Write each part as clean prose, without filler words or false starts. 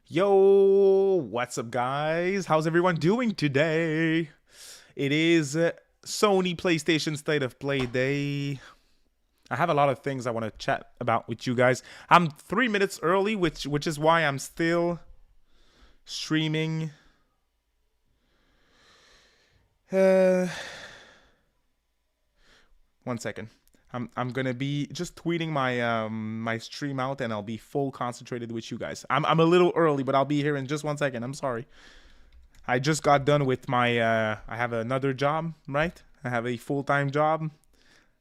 Yo, what's up, guys? How's everyone doing today? It is Sony PlayStation State of Play Day. I have a lot of things I want to chat about with you guys. I'm 3 minutes early, which is why I'm still streaming. One second. I'm gonna be just tweeting my my stream out, and I'll be full concentrated with you guys. I'm a little early, but I'll be here in just 1 second. I'm sorry. I just got done with my I have another job, right? I have a full-time job,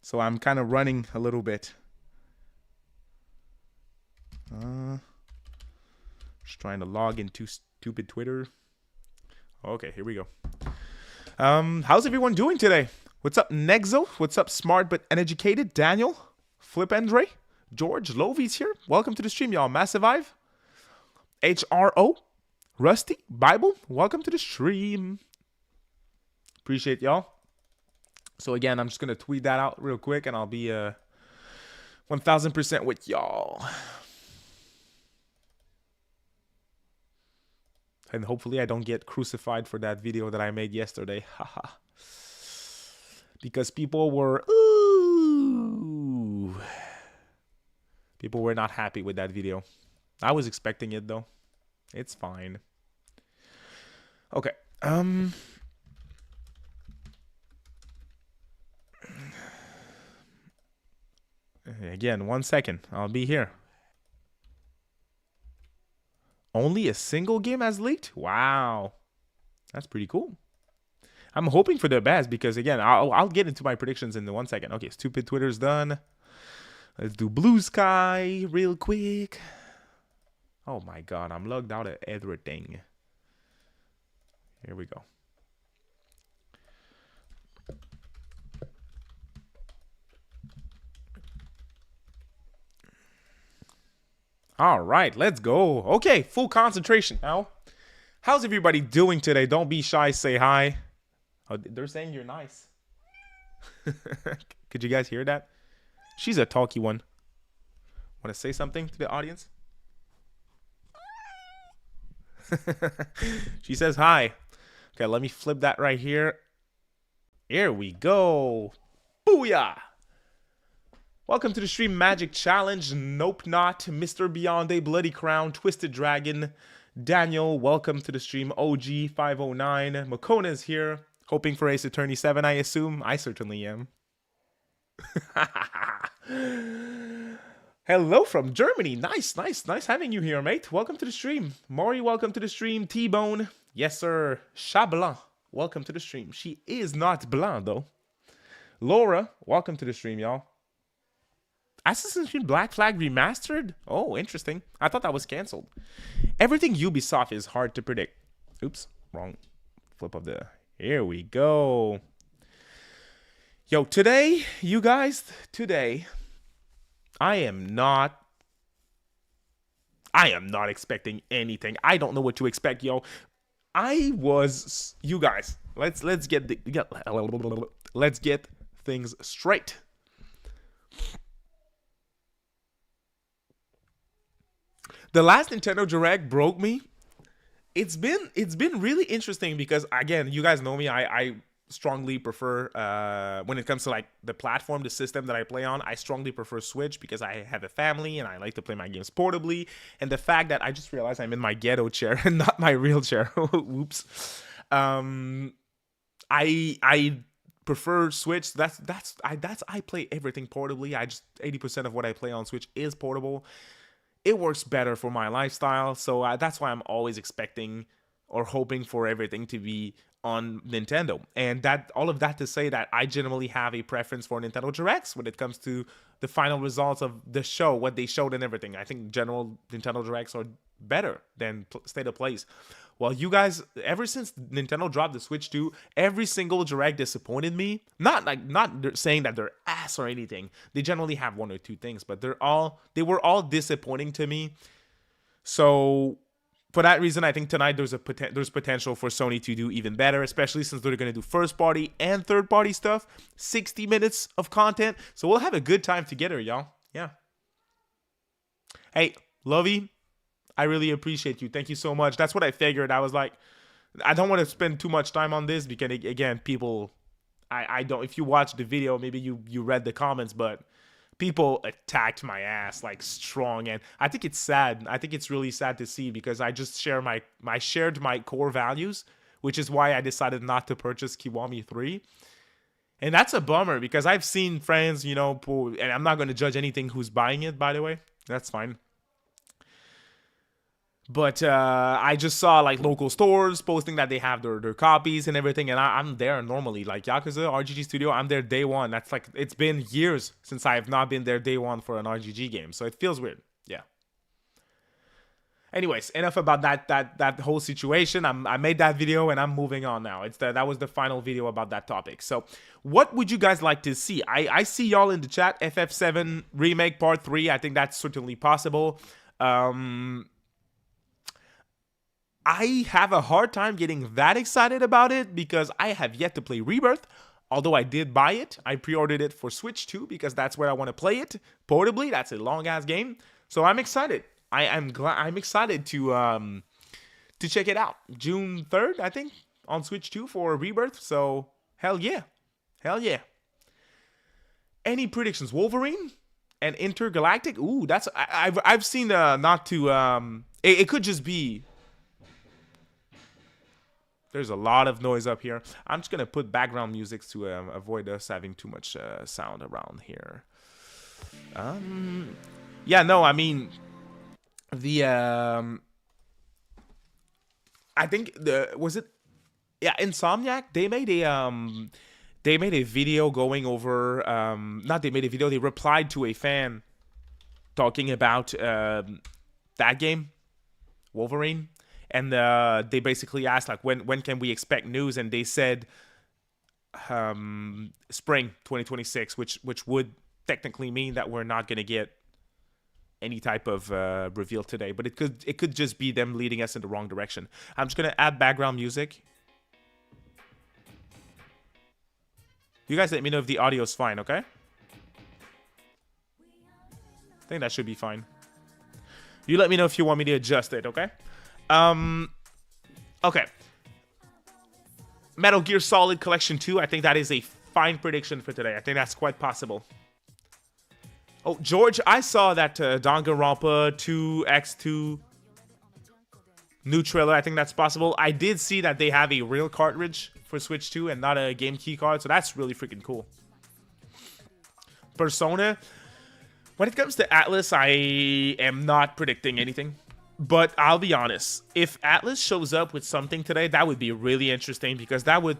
so I'm kind of running a little bit. Just trying to log into stupid Twitter. Okay, here we go. How's everyone doing today? What's up, Nexo? What's up, Smart but Uneducated? Daniel? Flip Andre? George? Lovi's here. Welcome to the stream, y'all. Massive Ive? HRO? Rusty? Bible? Welcome to the stream. Appreciate y'all. So again, I'm just going to tweet that out real quick, and I'll be 1000% with y'all. And hopefully I don't get crucified for that video that I made yesterday. Haha. Because people were not happy with that video. I was expecting it though. It's fine. Okay. Again, 1 second. I'll be here. Only a single game has leaked? Wow. That's pretty cool. I'm hoping for the best because, again, I'll get into my predictions in 1 second. Okay, stupid Twitter's done. Let's do Blue Sky real quick. Oh, my God. I'm logged out of everything. Here we go. All right, let's go. Okay, full concentration now. How's everybody doing today? Don't be shy. Say hi. Oh, they're saying you're nice. Could you guys hear that? She's a talky one. Want to say something to the audience? She says hi. Okay, let me flip that right here. Here we go. Booyah! Welcome to the Stream Magic Challenge. Nope, not Mr. Beyond a Bloody Crown, Twisted Dragon, Daniel. Welcome to the stream. OG 509. Makona is here. Hoping for Ace Attorney 7, I assume. I certainly am. Hello from Germany. Nice, nice, nice having you here, mate. Welcome to the stream. Maury, welcome to the stream. T-Bone. Yes, sir. Chablanc. Welcome to the stream. She is not blanc, though. Laura, welcome to the stream, y'all. Assassin's Creed Black Flag Remastered? Oh, interesting. I thought that was canceled. Everything Ubisoft is hard to predict. Oops, wrong flip of the... Here we go. Yo, today, you guys, I am not expecting anything. I don't know what to expect, yo. You guys, let's get things straight. The last Nintendo Direct broke me. It's been really interesting because, again, you guys know me. I strongly prefer when it comes to like the platform, the system that I play on. I strongly prefer Switch because I have a family and I like to play my games portably. And the fact that I just realized I'm in my ghetto chair and not my real chair. Oops. I prefer Switch. I play everything portably. 80% of what I play on Switch is portable. It works better for my lifestyle, so that's why I'm always expecting or hoping for everything to be on Nintendo. And that all of that to say that I generally have a preference for Nintendo Directs when it comes to the final results of the show, what they showed and everything. I think general Nintendo Directs are better than State of Plays. Well, you guys, ever since Nintendo dropped the Switch 2, every single Direct disappointed me. Not saying that they're ass or anything. They generally have one or two things, but they were all disappointing to me. So for that reason, I think tonight there's potential for Sony to do even better, especially since they're going to do first party and third party stuff. 60 minutes of content. So we'll have a good time together, y'all. Yeah. Hey, Lovey, I really appreciate you. Thank you so much. That's what I figured. I was like, I don't want to spend too much time on this because again, people, I don't. If you watch the video, maybe you read the comments, but people attacked my ass like strong, and I think it's sad. I think it's really sad to see because I just shared my core values, which is why I decided not to purchase Kiwami 3. And that's a bummer because I've seen friends, and I'm not going to judge anything who's buying it, by the way. That's fine. But I just saw like local stores posting that they have their copies and everything, and I'm there normally. Like Yakuza RGG Studio, I'm there day one. That's like, it's been years since I have not been there day one for an RGG game, so it feels weird. Yeah. Anyways, enough about that whole situation. I made that video and I'm moving on now. That was the final video about that topic. So, what would you guys like to see? I see y'all in the chat. FF7 Remake Part 3. I think that's certainly possible. I have a hard time getting that excited about it because I have yet to play Rebirth. Although I did buy it. I pre-ordered it for Switch too because that's where I want to play it portably. That's a long-ass game. So I'm excited. I'm excited to check it out. June 3rd, I think, on Switch 2 for Rebirth. So hell yeah. Hell yeah. Any predictions? Wolverine and Intergalactic? Ooh, that's I've seen not to it could just be. There's a lot of noise up here. I'm just gonna put background music to avoid us having too much sound around here. Yeah, no, I mean the I think Insomniac, they made a video going over not they made a video, they replied to a fan talking about that game, Wolverine. And they basically asked, like, when can we expect news? And they said spring 2026, which would technically mean that we're not going to get any type of reveal today. But it could just be them leading us in the wrong direction. I'm just going to add background music. You guys let me know if the audio is fine, okay? I think that should be fine. You let me know if you want me to adjust it, okay? Okay. Metal Gear Solid Collection 2. I think that is a fine prediction for today. I think that's quite possible. Oh, George, I saw that Danganronpa 2X2 new trailer. I think that's possible. I did see that they have a real cartridge for Switch 2 and not a game key card, so that's really freaking cool. Persona. When it comes to ATLUS, I am not predicting anything. But I'll be honest, if ATLUS shows up with something today, that would be really interesting because that would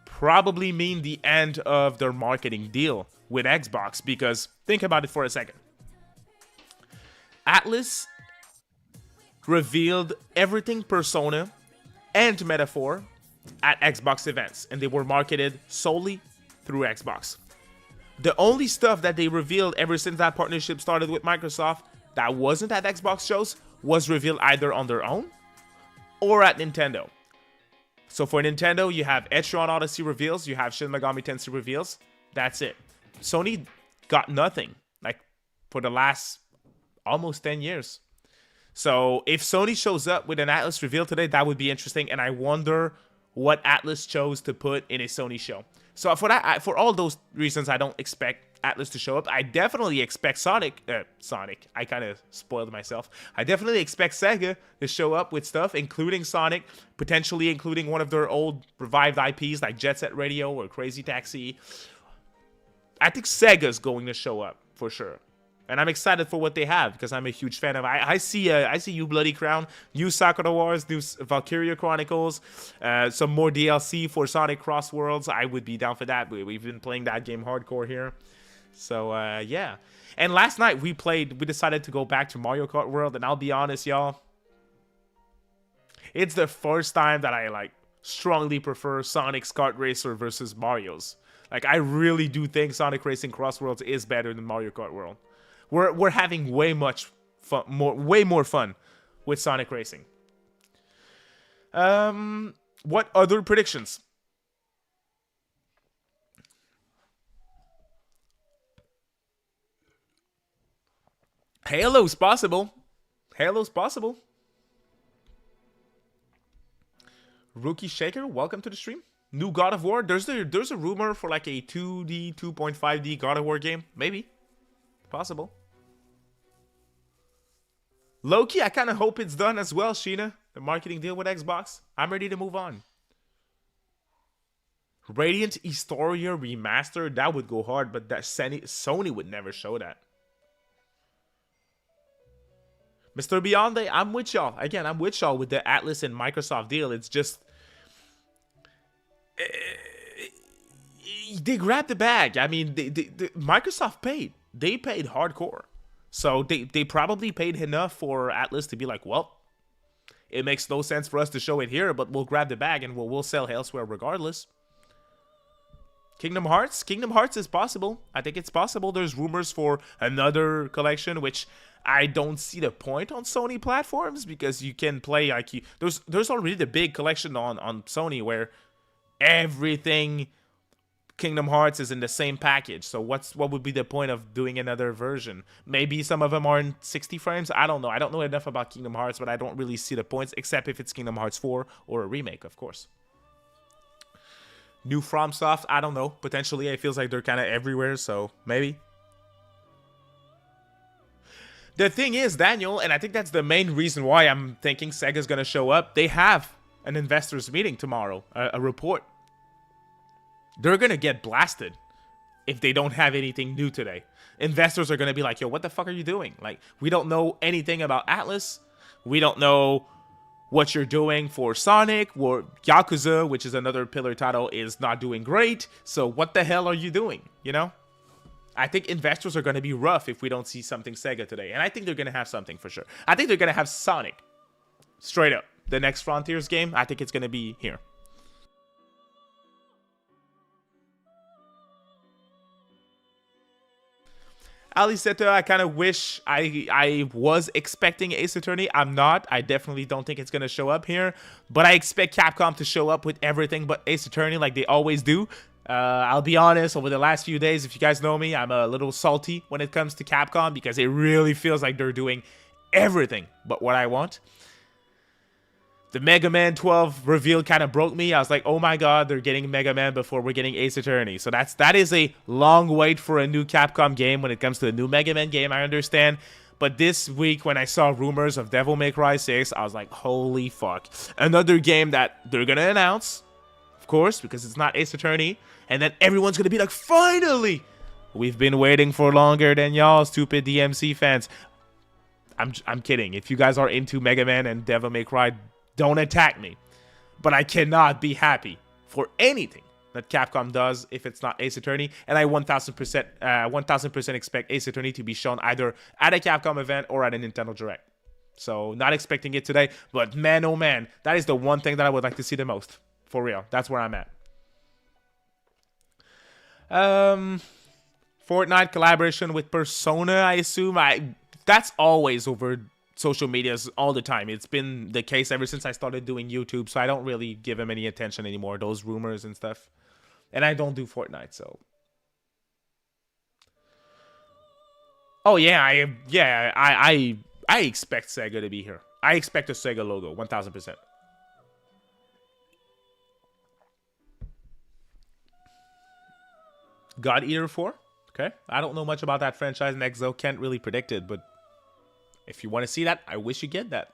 probably mean the end of their marketing deal with Xbox. Because think about it for a second. ATLUS revealed everything Persona and Metaphor at Xbox events, and they were marketed solely through Xbox. The only stuff that they revealed ever since that partnership started with Microsoft that wasn't at Xbox shows was revealed either on their own or at Nintendo. So for Nintendo, you have Etrian Odyssey reveals, you have Shin Megami Tensei reveals. That's it. Sony got nothing, like, for the last almost 10 years. So if Sony shows up with an ATLUS reveal today, that would be interesting. And I wonder what ATLUS chose to put in a Sony show. So for that, for all those reasons, I don't expect ATLUS to show up. I definitely expect Sonic. I kind of spoiled myself. I definitely expect Sega to show up with stuff, including Sonic, potentially including one of their old revived IPs like Jet Set Radio or Crazy Taxi. I think Sega's going to show up for sure. And I'm excited for what they have because I'm a huge fan of. I see You Bloody Crown, new Sakura Wars, new Valkyria Chronicles, some more DLC for Sonic Cross Worlds. I would be down for that. We've been playing that game hardcore here, so yeah. And last night we decided to go back to Mario Kart World, and I'll be honest, y'all, it's the first time that I strongly prefer Sonic's Kart Racer versus Mario's. Like, I really do think Sonic Racing Cross Worlds is better than Mario Kart World. We're having way more fun with Sonic Racing. What other predictions? Halo's possible. Halo's possible. Rookie Shaker, welcome to the stream. New God of War. There's a rumor for like a 2D, 2.5D God of War game. Maybe. Possible. Loki, I kind of hope it's done as well, Sheena. The marketing deal with Xbox. I'm ready to move on. Radiant Historia Remastered. That would go hard, but that Sony would never show that. Mr. Beyonde, I'm with y'all. Again, I'm with y'all with the ATLUS and Microsoft deal. It's just... they grabbed the bag. I mean, Microsoft paid. They paid hardcore. So they probably paid enough for ATLUS to be like, well, it makes no sense for us to show it here, but we'll grab the bag and we'll sell elsewhere regardless. Kingdom Hearts? Kingdom Hearts is possible. I think it's possible. There's rumors for another collection, which I don't see the point on Sony platforms because you can play like there's already the big collection on Sony where everything Kingdom Hearts is in the same package. So what would be the point of doing another version? Maybe some of them are in 60 frames. I don't know. I don't know enough about Kingdom Hearts, but I don't really see the points except if it's Kingdom Hearts 4 or a remake, of course. New FromSoft, I don't know. Potentially, it feels like they're kind of everywhere, so maybe. The thing is, Daniel, and I think that's the main reason why I'm thinking Sega's going to show up. They have an investors meeting tomorrow, a report. They're going to get blasted if they don't have anything new today. Investors are going to be like, yo, what the fuck are you doing? Like, we don't know anything about ATLUS. We don't know what you're doing for Sonic, or Yakuza, which is another pillar title, is not doing great. So what the hell are you doing, you know? I think investors are going to be rough if we don't see something Sega today. And I think they're going to have something for sure. I think they're going to have Sonic. Straight up. The next Frontiers game, I think it's going to be here. Aliceta, I kind of wish I was expecting Ace Attorney. I'm not. I definitely don't think it's going to show up here. But I expect Capcom to show up with everything but Ace Attorney like they always do. I'll be honest, over the last few days, if you guys know me, I'm a little salty when it comes to Capcom because it really feels like they're doing everything but what I want. The Mega Man 12 reveal kind of broke me. I was like, oh my god, they're getting Mega Man before we're getting Ace Attorney. So that is a long wait for a new Capcom game when it comes to the new Mega Man game, I understand. But this week, when I saw rumors of Devil May Cry 6, I was like, holy fuck. Another game that they're going to announce, of course, because it's not Ace Attorney. And then everyone's going to be like, finally! We've been waiting for longer than y'all, stupid DMC fans. I'm kidding. If you guys are into Mega Man and Devil May Cry, don't attack me. But I cannot be happy for anything that Capcom does if it's not Ace Attorney. And I 1000% expect Ace Attorney to be shown either at a Capcom event or at a Nintendo Direct. So not expecting it today. But man, oh man, that is the one thing that I would like to see the most. For real. That's where I'm at. Fortnite collaboration with Persona, I assume. That's always over social medias all the time. It's been the case ever since I started doing YouTube, so I don't really give them any attention anymore, those rumors and stuff. And I don't do Fortnite, so. Oh yeah, I expect Sega to be here. I expect a Sega logo, 1000%. God Eater 4? Okay. I don't know much about that franchise, and Exo can't really predict it, but if you want to see that, I wish you get that.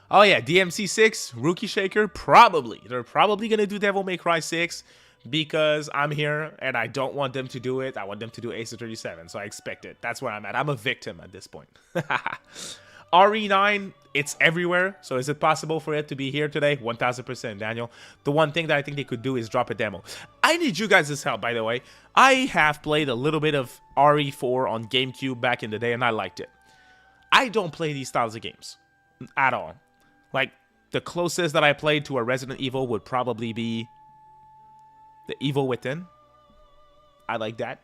Oh yeah, DMC 6, Rookie Shaker, probably. They're probably going to do Devil May Cry 6 because I'm here and I don't want them to do it. I want them to do Ace Attorney 7, so I expect it. That's where I'm at. I'm a victim at this point. RE9, it's everywhere, so is it possible for it to be here today? 1000%, Daniel. The one thing that I think they could do is drop a demo. I need you guys' help, by the way. I have played a little bit of RE4 on GameCube back in the day, and I liked it. I don't play these styles of games at all. Like, the closest that I played to a Resident Evil would probably be The Evil Within. I like that.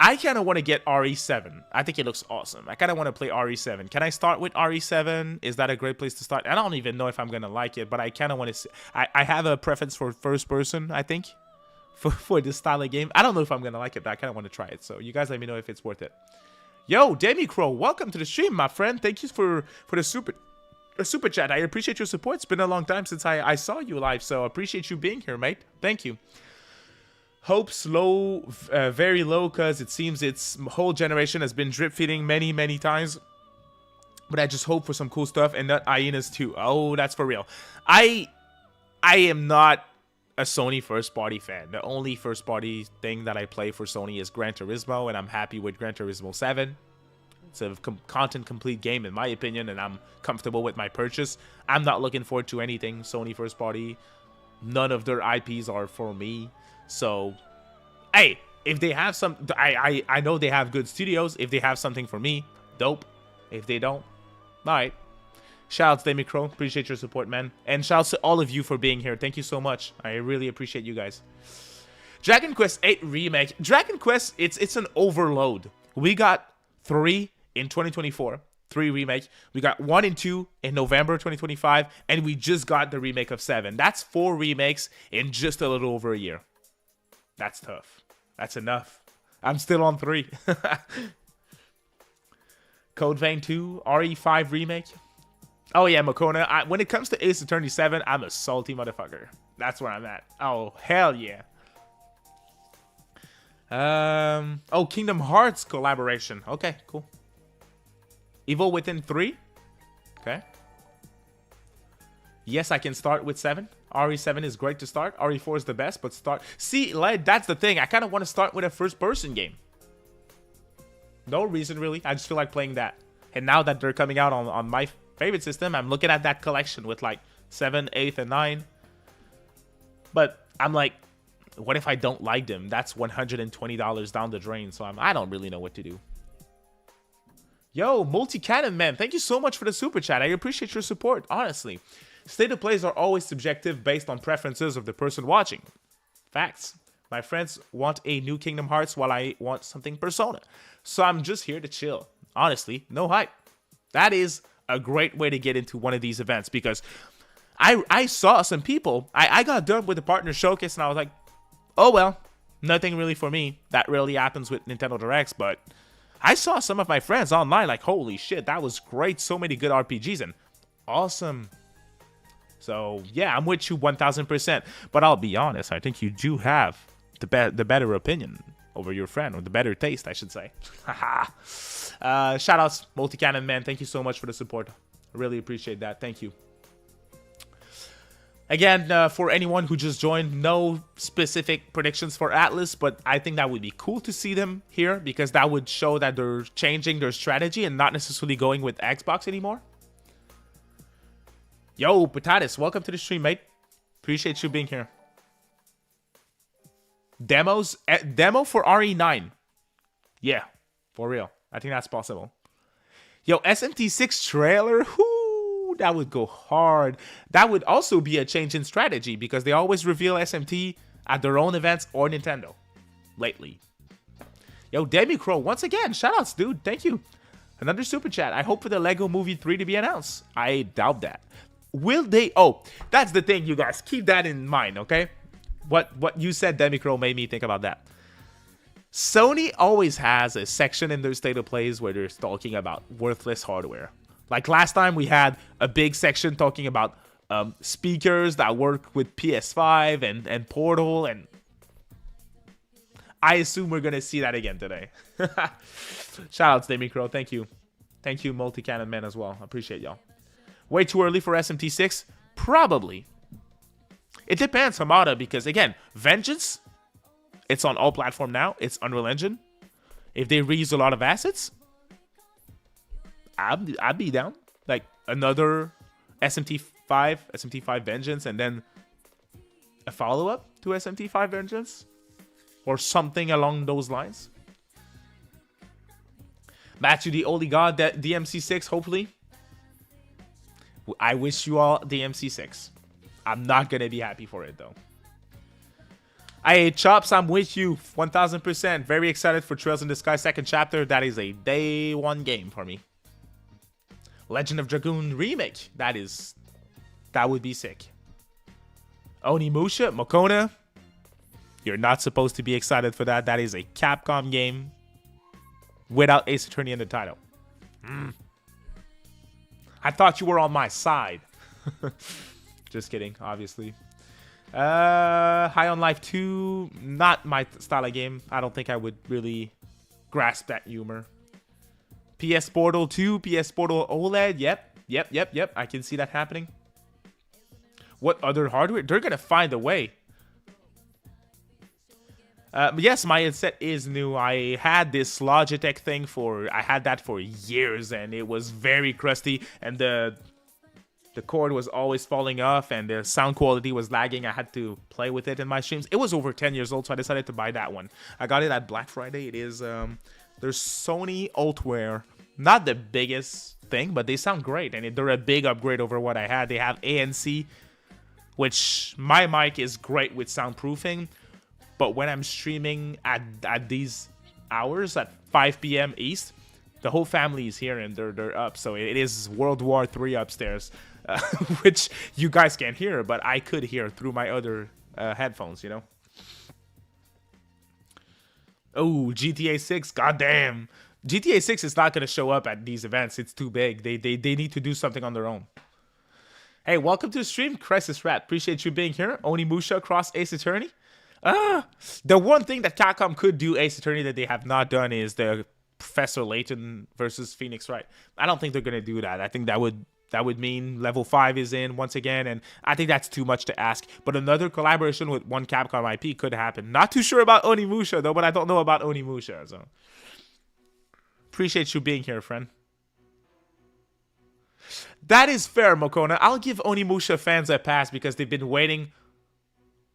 I kind of want to get RE7. I think it looks awesome. I kind of want to play RE7. Can I start with RE7? Is that a great place to start? I don't even know if I'm going to like it, but I kind of want to... I have a preference for first person, I think, for this style of game. I don't know if I'm going to like it, but I kind of want to try it. So you guys let me know if it's worth it. Yo, Demi Crow, welcome to the stream, my friend. Thank you for the super chat. I appreciate your support. It's been a long time since I saw you live, so I appreciate you being here, mate. Thank you. Hopes low, very low, because it seems its whole generation has been drip feeding many times. But I just hope for some cool stuff, and not hyenas too. Oh, that's for real. I am not a Sony first party fan. The only first party thing that I play for Sony is Gran Turismo, and I'm happy with Gran Turismo 7. It's a content complete game in my opinion, and I'm comfortable with my purchase. I'm not looking forward to anything Sony first party. None of their IPs are for me. So, hey, if they have some, I know they have good studios. If they have something for me, dope. If they don't, all right. Shoutouts to Micro, appreciate your support, man. And shoutouts to all of you for being here. Thank you so much. I really appreciate you guys. Dragon Quest 8 Remake. Dragon Quest, it's an overload. We got 3 in 2024. 3 remake. We got 1 and 2 in November 2025. And we just got the remake of 7. That's 4 remakes in just a little over a year. That's tough. That's enough. I'm still on 3. Code Vein 2, RE5 remake. Oh yeah, Makona. When it comes to Ace Attorney 7, I'm a salty motherfucker. That's where I'm at. Oh, hell yeah. Oh, Kingdom Hearts collaboration. Okay, cool. Evil Within 3. Okay. Yes, I can start with 7. RE7 is great to start. RE4 is the best, but start... See, like, that's the thing. I kind of want to start with a first-person game. No reason, really. I just feel like playing that. And now that they're coming out on my favorite system, I'm looking at that collection with, like, 7, 8, and 9. But I'm like, what if I don't like them? That's $120 down the drain, so I don't really know what to do. Yo, Multi-Cannon Man, thank you so much for the super chat. I appreciate your support, honestly. State of plays are always subjective based on preferences of the person watching. Facts. My friends want a new Kingdom Hearts while I want something Persona. So I'm just here to chill. Honestly, no hype. That is a great way to get into one of these events because I saw some people. I got done with the partner showcase and I was like, oh well, nothing really for me. That rarely happens with Nintendo Directs, but I saw some of my friends online like, holy shit, that was great. So many good RPGs and awesome. So yeah, I'm with you 1000%. But I'll be honest, I think you do have the better opinion over your friend, or the better taste, I should say. Haha. Shoutouts, Multi-Cannon Man. Thank you so much for the support. I really appreciate that. Thank you. Again, for anyone who just joined, no specific predictions for ATLUS, but I think that would be cool to see them here because that would show that they're changing their strategy and not necessarily going with Xbox anymore. Yo, Patatis, welcome to the stream, mate. Appreciate you being here. Demo for RE9. Yeah, for real. I think that's possible. Yo, SMT6 trailer. Whoo, that would go hard. That would also be a change in strategy because they always reveal SMT at their own events or Nintendo lately. Yo, Demi Crow, once again, shoutouts, dude. Thank you. Another super chat. I hope for the Lego Movie 3 to be announced. I doubt that. Will they? Oh, that's the thing, you guys. Keep that in mind, okay? What you said, Demi Crow, made me think about that. Sony always has a section in their state of plays where they're talking about worthless hardware. Like last time, we had a big section talking about speakers that work with PS5 and Portal, and I assume we're gonna see that again today. Shoutouts, Demi Crow. Thank you. Thank you, Multi-Cannon Man, as well. I appreciate y'all. Way too early for SMT6? Probably. It depends, Hamada, because again, Vengeance, it's on all platform now. It's Unreal Engine. If they reuse a lot of assets, I'd be down. Like another SMT5 Vengeance, and then a follow-up to SMT5 Vengeance, or something along those lines. Matthew the Only God, that DMC6, hopefully. I wish you all DMC6. I'm not going to be happy for it, though. Hey, Chops, I'm with you 1000%. Very excited for Trails in the Sky 2nd chapter. That is a day one game for me. Legend of Dragoon Remake. That would be sick. Onimusha, Makona. You're not supposed to be excited for that. That is a Capcom game. without Ace Attorney in the title. I thought you were on my side. Just kidding, obviously. High on Life 2, not my style of game. I don't think I would really grasp that humor. PS Portal 2, PS Portal OLED, yep. I can see that happening. What other hardware? They're gonna find a way. Yes, my headset is new. I had this Logitech thing I had that for years, and it was very crusty, and the cord was always falling off, and the sound quality was lagging. I had to play with it in my streams. It was over 10 years old, so I decided to buy that one. I got it at Black Friday. It is, there's Sony Ultware. Not the biggest thing, but they sound great, and they're a big upgrade over what I had. They have ANC, which my mic is great with soundproofing, but when I'm streaming at these hours, at 5 p.m. East, the whole family is here, and they're up, so it is World War III upstairs. Which you guys can't hear, but I could hear through my other headphones, you know? Oh, GTA 6, goddamn. GTA 6 is not going to show up at these events. It's too big. They need to do something on their own. Hey, welcome to the stream, Crisis Rat. Appreciate you being here. Onimusha cross Ace Attorney. The one thing that Capcom could do Ace Attorney that they have not done is the Professor Layton versus Phoenix Wright. I don't think they're going to do that. I think that would mean level 5 is in once again, and I think that's too much to ask. But another collaboration with one Capcom IP could happen. Not too sure about Onimusha, though, but I don't know about Onimusha, so. Appreciate you being here, friend. That is fair, Mokona. I'll give Onimusha fans a pass because they've been waiting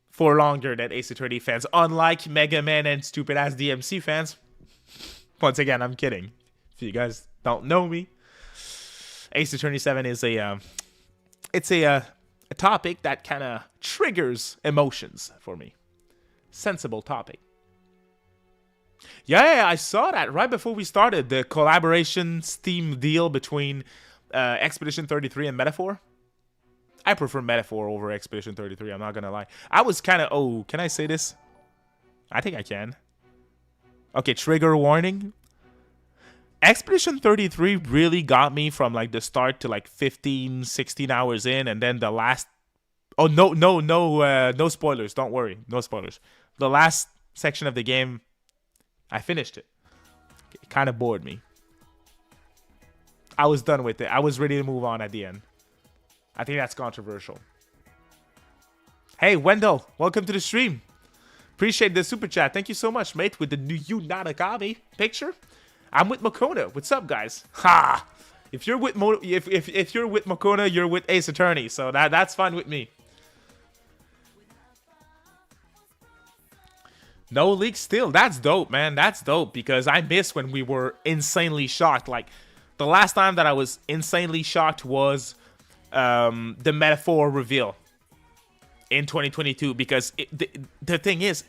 for longer than Ace Attorney fans, unlike Mega Man and stupid-ass DMC fans. Once again, I'm kidding. If you guys don't know me, Ace Attorney 7 is a topic that kind of triggers emotions for me. Sensible topic. Yeah, I saw that right before we started. The collaboration Steam deal between Expedition 33 and Metaphor. I prefer Metaphor over Expedition 33, I'm not going to lie. I was kind of... Oh, can I say this? I think I can. Okay, trigger warning. Expedition 33 really got me from like the start to like 15, 16 hours in, and then the last... Oh, no spoilers. Don't worry. No spoilers. The last section of the game, I finished it. It kind of bored me. I was done with it. I was ready to move on at the end. I think that's controversial. Hey, Wendell. Welcome to the stream. Appreciate the super chat. Thank you so much, mate, with the new You Not a Gabi picture. I'm with Makona. What's up, guys? Ha! If you're with if you're with Makona, you're with Ace Attorney. So that's fine with me. No leaks still. That's dope, man. That's dope because I miss when we were insanely shocked. Like the last time that I was insanely shocked was the Metaphor reveal in 2022 because the thing is,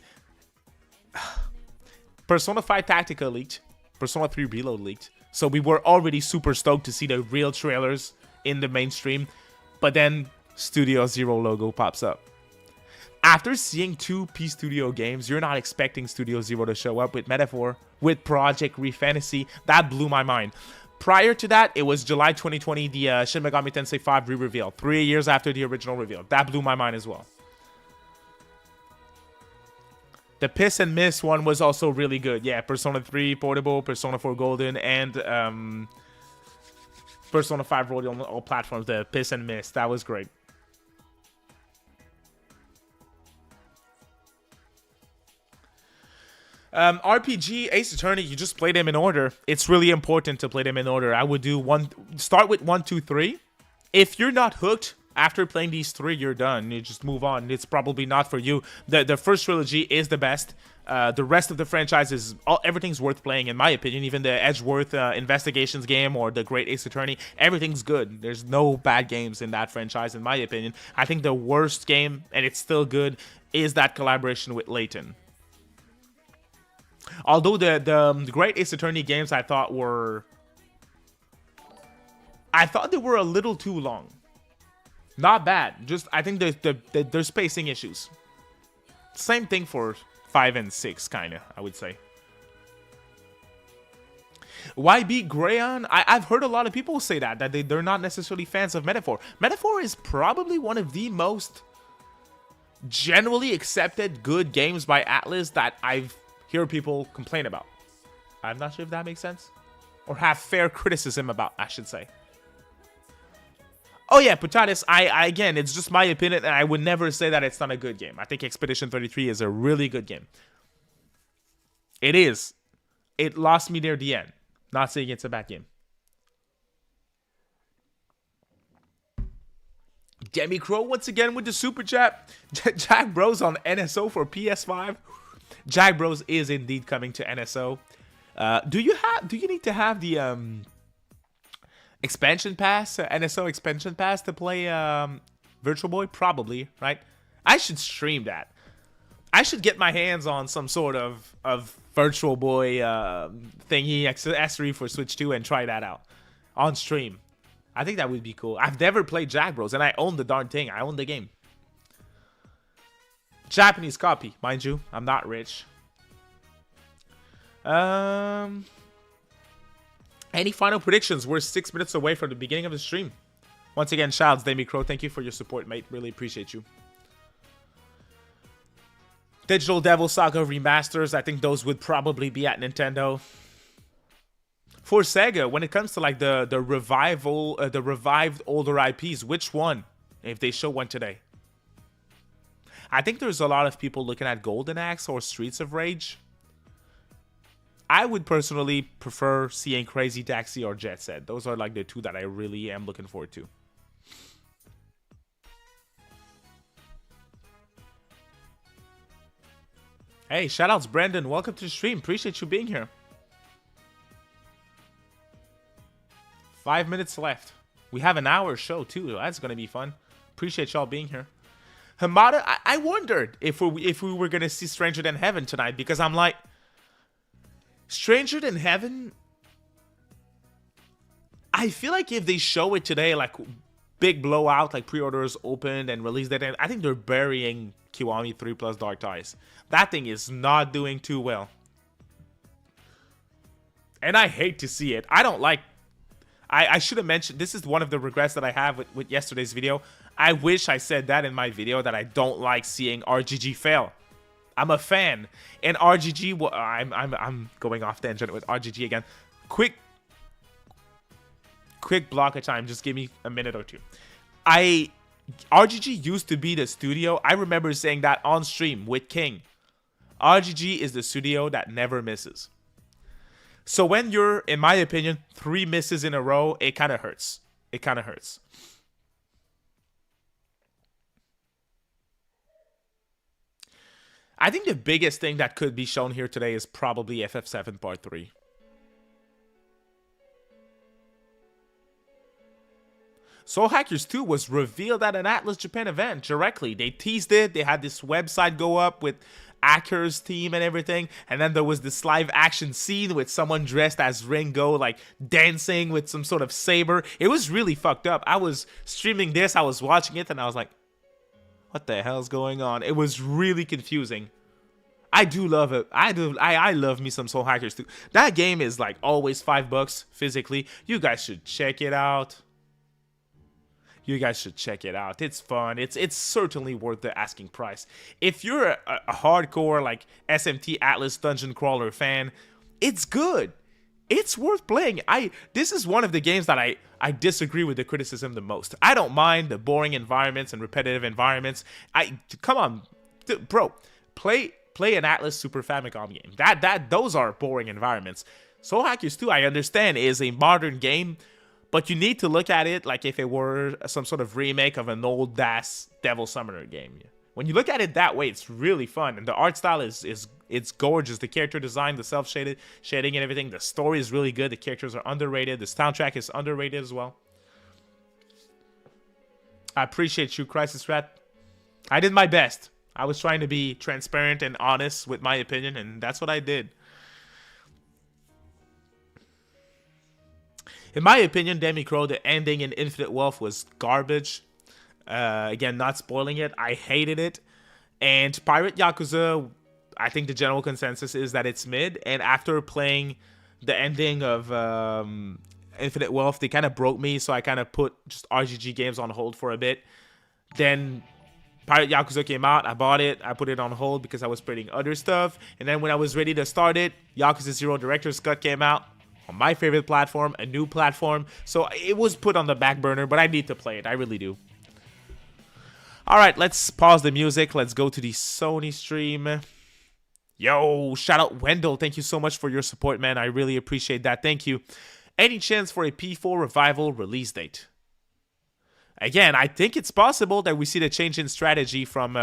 Persona 5 Tactica leaked. Persona 3 Reload leaked. So we were already super stoked to see the real trailers in the mainstream. But then Studio Zero logo pops up. After seeing 2 P Studio games, you're not expecting Studio Zero to show up with Metaphor, with Project Refantasy. That blew my mind. Prior to that, it was July 2020, the Shin Megami Tensei 5 re-reveal. 3 years after the original reveal. That blew my mind as well. The Piss and Miss one was also really good. Yeah, Persona 3 Portable, Persona 4 Golden, and Persona 5 rolled on all platforms. The Piss and Miss, that was great. RPG, Ace Attorney, you just play them in order. It's really important to play them in order. I would do start with 1, 2, 3. If you're not hooked after playing these 3, you're done. You just move on. It's probably not for you. The first trilogy is the best. The rest of the franchise is everything's worth playing, in my opinion. Even the Edgeworth Investigations game or the Great Ace Attorney, everything's good. There's no bad games in that franchise, in my opinion. I think the worst game, and it's still good, is that collaboration with Layton. Although the Great Ace Attorney games I thought they were a little too long. Not bad. Just I think there's spacing issues. Same thing for 5 and 6, kinda, I would say. YB Grayon, I've heard a lot of people say that they're not necessarily fans of Metaphor. Metaphor is probably one of the most generally accepted good games by Atlus that I've heard people complain about. I'm not sure if that makes sense. Or have fair criticism about, I should say. Oh yeah, Putatis, I again, it's just my opinion, and I would never say that it's not a good game. I think Expedition 33 is a really good game. It is. It lost me near the end. Not saying it's a bad game. Demi Crow once again with the super chat. Jack Bros on NSO for PS5. Jack Bros is indeed coming to NSO. Do you need to have the expansion pass, NSO expansion pass to play Virtual Boy? Probably, right? I should stream that. I should get my hands on some sort of Virtual Boy thingy, accessory for Switch 2 and try that out on stream. I think that would be cool. I've never played Jack Bros, and I own the darn thing. I own the game. Japanese copy, mind you. I'm not rich. Any final predictions? We're 6 minutes away from the beginning of the stream. Once again, shouts, Demi Crow. Thank you for your support, mate. Really appreciate you. Digital Devil Saga remasters. I think those would probably be at Nintendo. For Sega, when it comes to like the revived older IPs, which one? If they show one today, I think there's a lot of people looking at Golden Axe or Streets of Rage. I would personally prefer seeing Crazy Taxi or Jet Set. Those are like the two that I really am looking forward to. Hey, shoutouts, Brandon. Welcome to the stream. Appreciate you being here. 5 minutes left. We have an hour show too. That's gonna be fun. Appreciate y'all being here. Hamada, I wondered if we were gonna see Stranger Than Heaven tonight, because I'm like, Stranger Than Heaven, I feel like if they show it today, like big blowout, like pre-orders opened and release date, I think they're burying Kiwami 3 plus Dark Ties. That thing is not doing too well. And I hate to see it. I don't like... I should have mentioned, this is one of the regrets that I have with yesterday's video. I wish I said that in my video, that I don't like seeing RGG fail. I'm a fan. And RGG, well, I'm going off tangent with RGG again. Quick block of time. Just give me a minute or two. RGG used to be the studio. I remember saying that on stream with King. RGG is the studio that never misses. So when you're, in my opinion, 3 misses in a row, it kind of hurts. It kind of hurts. I think the biggest thing that could be shown here today is probably FF7 Part 3. Soul Hackers 2 was revealed at an Atlus Japan event directly. They teased it. They had this website go up with Acker's team and everything. And then there was this live action scene with someone dressed as Ringo, like dancing with some sort of saber. It was really fucked up. I was streaming this. I was watching it and I was like, what the hell's going on? It was really confusing. I do love it. I love me some Soul Hackers 2. That game is like always $5 physically. You guys should check it out. You guys should check it out. It's fun. It's certainly worth the asking price. If you're a hardcore like SMT Atlus Dungeon Crawler fan, it's good. It's worth playing. This is one of the games that I disagree with the criticism the most. I don't mind the boring environments and repetitive environments. Come on, bro, play an Atlus Super Famicom game. Those are boring environments. Soul Hackers 2, I understand, is a modern game, but you need to look at it like if it were some sort of remake of an old ass Devil Summoner game. When you look at it that way, it's really fun, and the art style it's gorgeous. The character design, the self-shading and everything. The story is really good. The characters are underrated. The soundtrack is underrated as well. I appreciate you, Crisis Rat. I did my best. I was trying to be transparent and honest with my opinion, and that's what I did. In my opinion, Demi Crow, the ending in Infinite Wealth was garbage. Again, not spoiling it. I hated it. And Pirate Yakuza, I think the general consensus is that it's mid. And after playing the ending of Infinite Wealth, they kind of broke me, so I kind of put just RGG games on hold for a bit. Then Pirate Yakuza came out, I bought it, I put it on hold because I was playing other stuff, and then when I was ready to start it, Yakuza 0 Director's Cut came out on my favorite platform, a new platform, so it was put on the back burner, but I need to play it, I really do. Alright, let's pause the music, let's go to the Sony stream. Yo, shout out Wendell, thank you so much for your support, man, I really appreciate that, thank you. Any chance for a P4 Revival release date? Again, I think it's possible that we see the change in strategy from...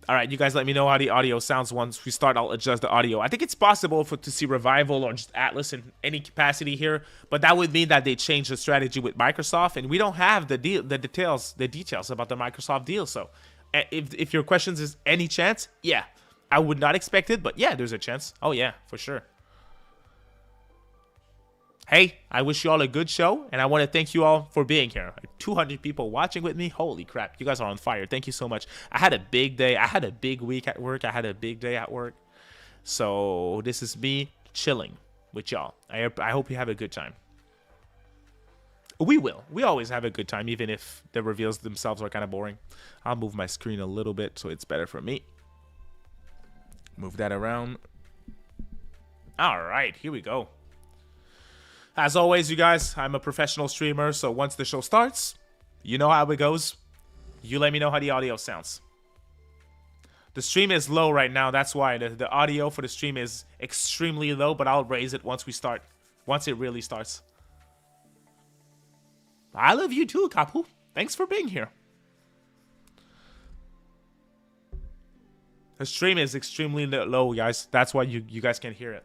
Alright, you guys let me know how the audio sounds once we start. I'll adjust the audio. I think it's possible to see Revival or just Atlus in any capacity here, but that would mean that they changed the strategy with Microsoft, and we don't have the details about the Microsoft deal. So, if your questions is any chance, yeah. I would not expect it, but yeah, there's a chance. Oh yeah, for sure. Hey, I wish you all a good show, and I want to thank you all for being here. 200 people watching with me. Holy crap, you guys are on fire. Thank you so much. I had a big day. I had a big week at work. I had a big day at work. So this is me chilling with y'all. I hope you have a good time. We will. We always have a good time, even if the reveals themselves are kind of boring. I'll move my screen a little bit so it's better for me. Move that around. All right, here we go. As always, you guys, I'm a professional streamer, so once the show starts, you know how it goes. You let me know how the audio sounds. The stream is low right now, that's why the audio for the stream is extremely low, but I'll raise it once we start, once it really starts. I love you too, Kapu. Thanks for being here. The stream is extremely low, guys. That's why you guys can hear it.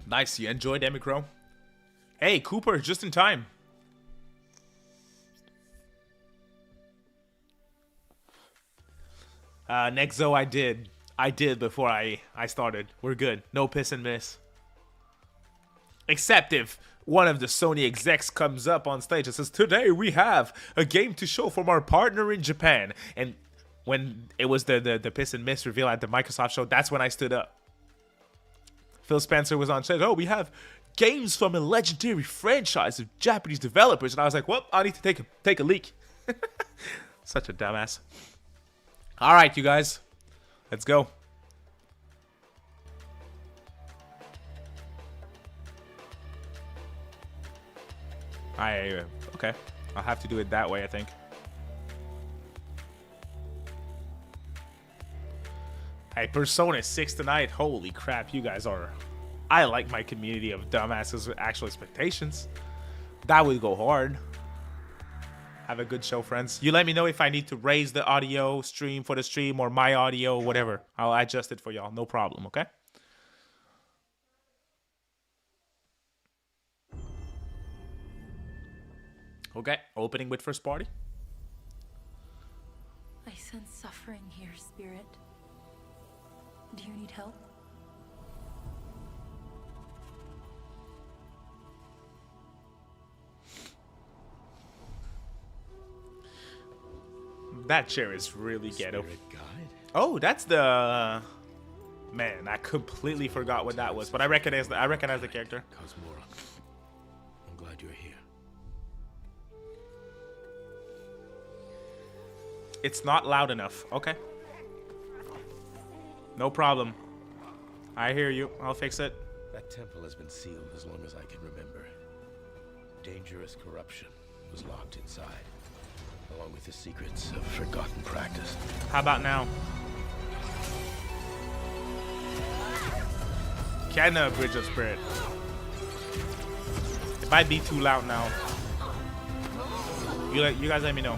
Nice, you enjoyed Emicro? Hey, Cooper, just in time. Nexo, I did before I started. We're good. No piss and miss. Except if one of the Sony execs comes up on stage and says, today we have a game to show from our partner in Japan. And when it was the piss and miss reveal at the Microsoft show, that's when I stood up. Phil Spencer was on stage. Oh, we have games from a legendary franchise of Japanese developers. And I was like, well, I need to take a leak. Such a dumbass. All right, you guys. Let's go. Okay. I'll have to do it that way, I think. Hey, Persona 6 tonight. Holy crap, you guys are... I like my community of dumbasses with actual expectations. That would go hard. Have a good show, friends. You let me know if I need to raise the audio stream for the stream or my audio, whatever. I'll adjust it for y'all. No problem, okay? Okay, opening with first party. I sense suffering here, Spirit. Do you need help? That chair is really ghetto. Spirit guide? Oh, that's the... Man, I completely forgot what that was, but I recognize the character. Cosmora, I'm glad you're here. It's not loud enough. Okay. No problem. I hear you. I'll fix it. That temple has been sealed as long as I can remember. Dangerous corruption was locked inside, along with the secrets of forgotten practice. How about now? Can Bridge of Spirit. It might be too loud now. You guys let me know.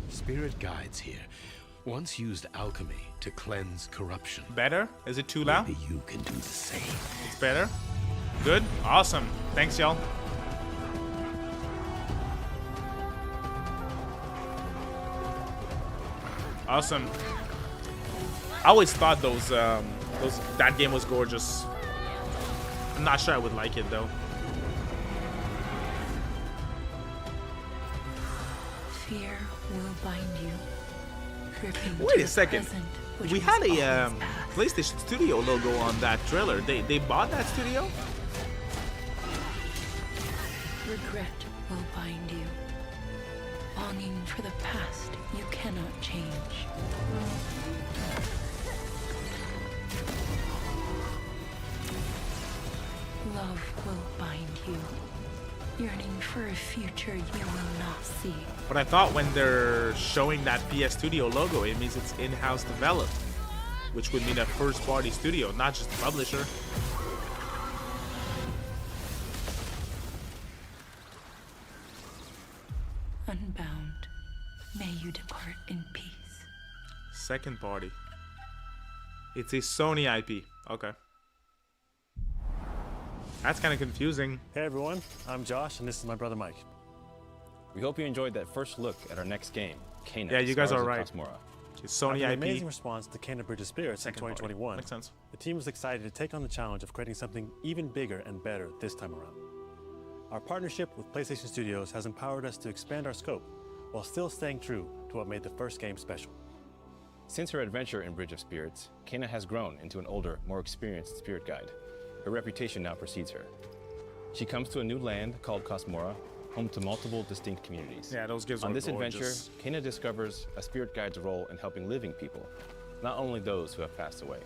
Spirit guides here once used alchemy to cleanse corruption. Better? Is it too loud? Maybe you can do the same. It's better? Good? Awesome. Thanks, y'all. Awesome. I always thought those That game was gorgeous. I'm not sure I would like it though. Fear will bind you. Gripping Wait to a the second. present, which We was had a always past. PlayStation Studio logo on that trailer. They bought that studio? Regret will bind you. Longing for the past you cannot change. Love will bind you. Yearning for a future you will not see. But I thought when they're showing that PS Studio logo, it means it's in-house developed, which would mean a first-party studio, not just a publisher. Unbound, may you depart in peace. Second party. It's a Sony IP. Okay. That's kind of confusing. Hey everyone, I'm Josh and this is my brother Mike. We hope you enjoyed that first look at our next game, Kena. Yeah, you guys Scars are of right. Cosmora. It's Sony After an IP. amazing response to Kena Bridge of Spirits Second in party. 2021, Makes sense. the team was excited to take on the challenge of creating something even bigger and better this time around. Our partnership with PlayStation Studios has empowered us to expand our scope while still staying true to what made the first game special. Since her adventure in Bridge of Spirits, Kena has grown into an older, more experienced spirit guide. Her reputation now precedes her. She comes to a new land called Cosmora, home to multiple distinct communities. Yeah, those gives On are this adventure, gorgeous. Kena discovers a spirit guide's role in helping living people, not only those who have passed away.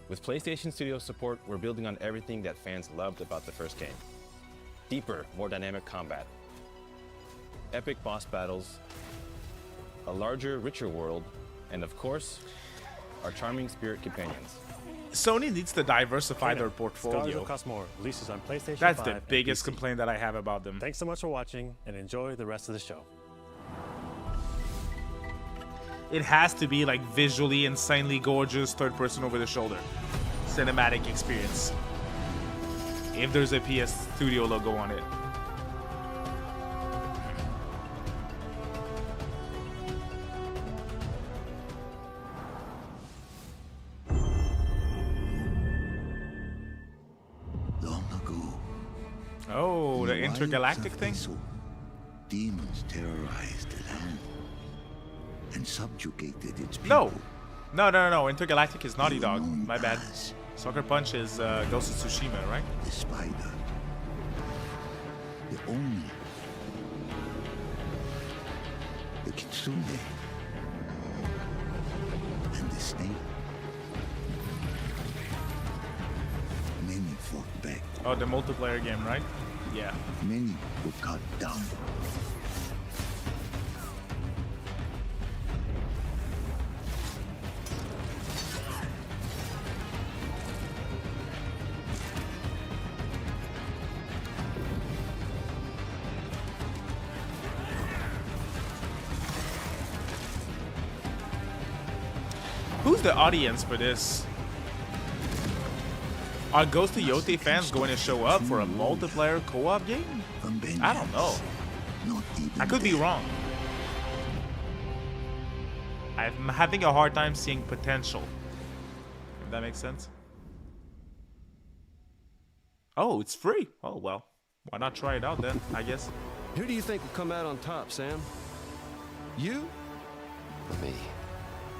With PlayStation Studios support, we're building on everything that fans loved about the first game. Deeper, more dynamic combat, epic boss battles, a larger, richer world, and of course, our charming spirit companions. Sony needs to diversify Kena, their Scars portfolio. of Cosmora releases on PlayStation That's 5 the and biggest PC. complaint that I have about them. Thanks so much for watching and enjoy the rest of the show. It has to be like visually insanely gorgeous, third person over the shoulder cinematic experience. If there's a PS Studio logo on it. Long ago, Oh, the in wilds intergalactic of thing? Isu, demons terrorized the land and subjugated its people. No. Intergalactic is Naughty They were Dog. known My bad. as Sucker Punch is Ghost of Tsushima, right? the spider, the oni, the kitsune, and the snake. Many fought back. Oh, the multiplayer game, right? Yeah. Many were cut down. Who's the audience for this? Are Ghost of Yote fans going to show up for a multiplayer co-op game? From I don't know. vengeance, not even I could be death. wrong. I'm having a hard time seeing potential. If that makes sense. Oh, it's free. Oh, well. Why not try it out then, I guess. Who do you think will come out on top, Sam? You? Or me?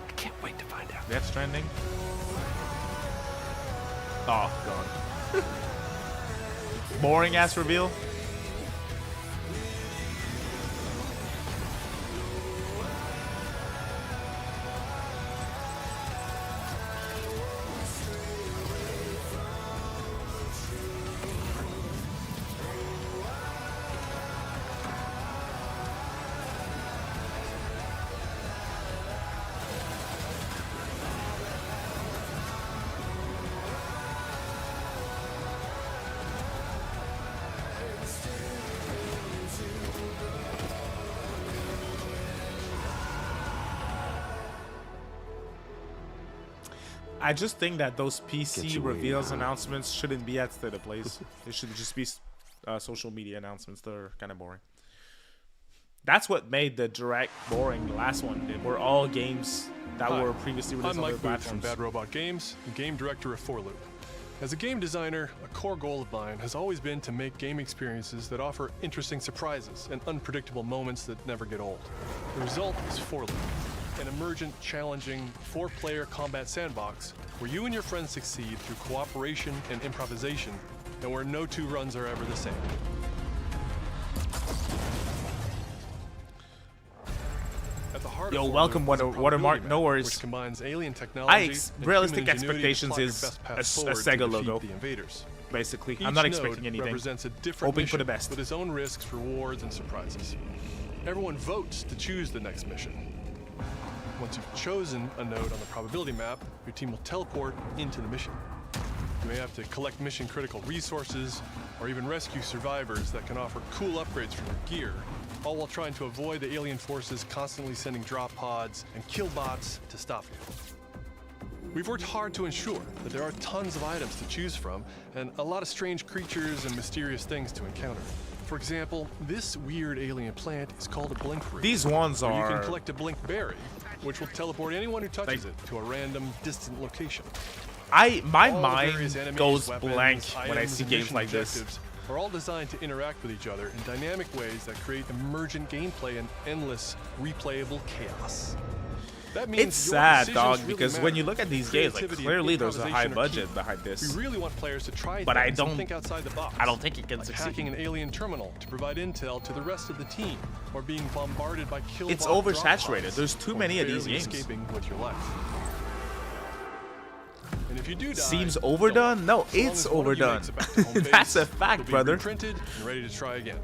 I can't wait to find out. Death Stranding. Oh, God. Boring ass reveal. I just think that those Get PC your way reveals out. announcements shouldn't be at State of Place. They should just be social media announcements. They're kind of boring. That's what made the direct boring. The last one, they were all games that were previously released I'm on other Mike Booth from platforms. Bad Robot Games, and game director of 4Loop. As a game designer, a core goal of mine has always been to make game experiences that offer interesting surprises and unpredictable moments that never get old. The result is 4Loop, an emergent, challenging, 4-player combat sandbox where you and your friends succeed through cooperation and improvisation, and where no two runs are ever the same. At the heart Yo, of 4Loop welcome, is a Watermark. probability No map, worries. which combines alien technology and realistic human ingenuity to expectations plot your is best path a forward to SEGA defeat logo. the invaders. Basically, Each I'm not node expecting anything. represents a different Hoping for mission the best. with its own risks, rewards, and surprises. Everyone votes to choose the next mission. Once you've chosen a node on the probability map, your team will teleport into the mission. You may have to collect mission-critical resources, or even rescue survivors that can offer cool upgrades for your gear, all while trying to avoid the alien forces constantly sending drop pods and kill bots to stop you. We've worked hard to ensure that there are tons of items to choose from, and a lot of strange creatures and mysterious things to encounter. For example, this weird alien plant is called a blink root. These ones where you are can collect a blink berry, which will teleport anyone who touches it to a random, distant location. my All the various mind enemies, goes weapons, blank when I items, see and games mission like this. objectives are all designed to interact with each other in dynamic ways that create emergent gameplay and endless, replayable chaos. That means It's your sad, decisions dog, really because when you matter. look at these games, like Creativity and clearly there's a high improvisation are key. budget behind this. We really want players to try But I things and don't- think outside the box. I don't think it can like succeed. hacking an alien terminal to provide intel to the rest of the team, or being bombarded by kill It's bot drop oversaturated. pods, There's too or many of these barely games. escaping with your life. And if you do die, Seems don't overdone? worry. No, As long it's as one of you overdone. makes it back to home That's base, a fact, you'll be brother. reprinted and ready to try again.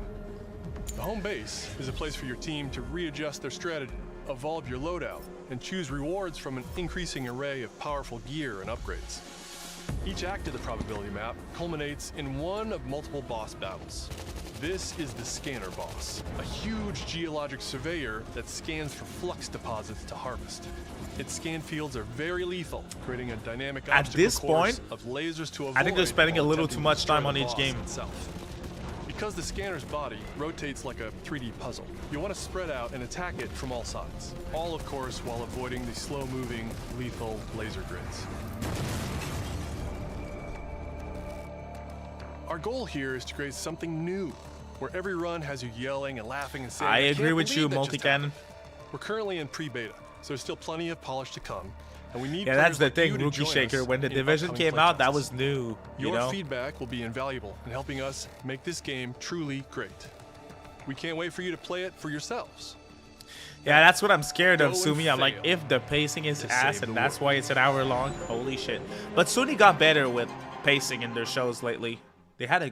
The home base is a place for your team to readjust their strategy, evolve your loadout, and choose rewards from an increasing array of powerful gear and upgrades. Each act of the probability map culminates in one of multiple boss battles. This is the Scanner Boss, a huge geologic surveyor that scans for flux deposits to harvest. Its scan fields are very lethal, creating a dynamic At obstacle this course point, of lasers to avoid. I think they're spending a while little attempting too to much destroy time the on each boss game. itself. Because the scanner's body rotates like a 3D puzzle, you want to spread out and attack it from all sides. All, of course, while avoiding the slow-moving, lethal laser grids. Our goal here is to create something new, where every run has you yelling and laughing and saying, I can't agree with believe you, that just multi-cannon. happened." We're currently in pre-beta, so there's still plenty of polish to come, and we need Yeah, that's players the like thing, you to Rookie join Shaker. us When the in Division upcoming came out, that playtests. was new, you Your know? feedback will be invaluable in helping us make this game truly great. We can't wait for you to play it for yourselves. Yeah, that's what I'm scared of, Go and Sumi. I'm like, fail if the pacing is to ass save and the that's world. why it's an hour long, holy shit. But Sony got better with pacing in their shows lately. They had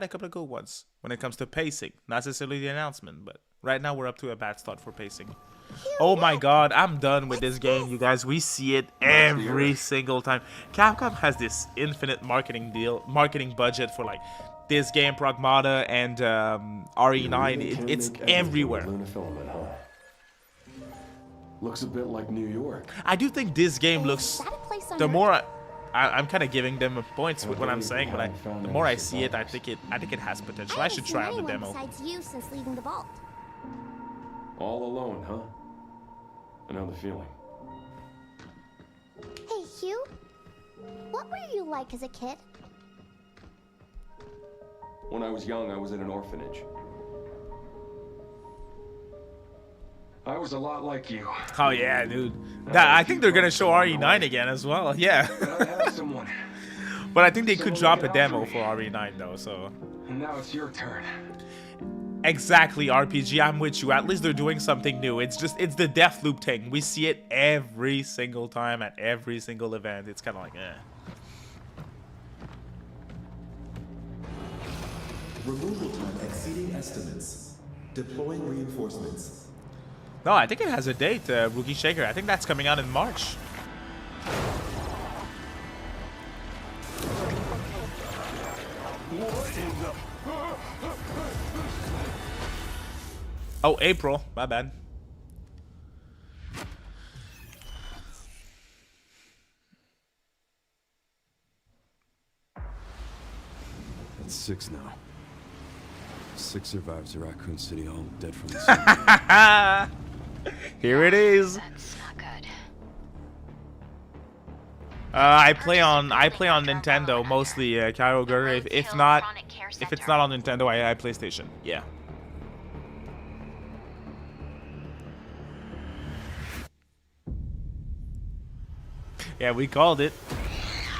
a couple of good ones when it comes to pacing. Not necessarily the announcement, but right now we're up to a bad start for pacing. Oh my god, I'm done with this game, you guys. We see it every single time. Capcom has this infinite marketing budget for like this game, Pragmata, and RE9. It's everywhere. Filament, huh? Looks a bit like New York. I do think this game looks. The more I'm kind of giving them points with what I'm saying, but the more I see it, I think it has potential. I should try out the demo. Besides you since leaving the vault. All alone, huh? I know the feeling. Hey, Hugh. What were you like as a kid? When I was young, I was in an orphanage. I was a lot like you. Oh yeah, dude. I think they're gonna show RE9 again as well. Yeah. But I had someone, But I think they could drop a demo for RE9 though. So and now it's your turn. exactly, RPG. I'm with you. At least they're doing something new. It's the Deathloop thing. We see it every single time at every single event. It's kind of like, eh. Removal time exceeding estimates. Deploying reinforcements. No, I think it has a date, Rookie Shaker. I think that's coming out in March. Oh, April. My bad. That's 6 now. 6 survivors of Raccoon City, all dead from the sun. Here it is. That's not good. I play on Nintendo mostly, Kyogre. If it's not on Nintendo, I PlayStation. Yeah. Yeah, we called it.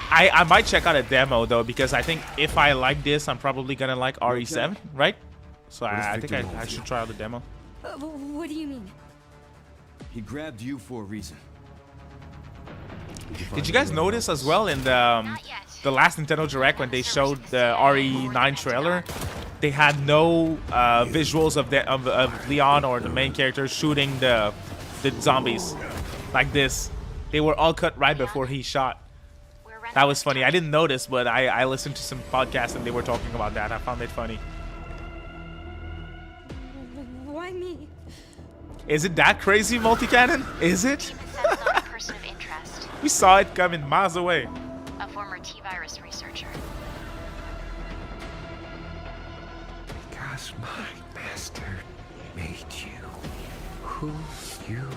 I might check out a demo though, because I think if I like this, I'm probably gonna like RE7, right? So I think I should try out the demo. What do you mean? He grabbed you for a reason. Did you guys notice as well in the last Nintendo Direct when they showed the RE9 trailer? They had no visuals of Leon or the main character shooting the zombies like this. They were all cut right before he shot. That was funny. I didn't notice, but I listened to some podcasts and they were talking about that. I found it funny. Why me? Is it that crazy, multi-cannon? Is it? We saw it coming miles away. A former T-virus researcher. Because my master made you who you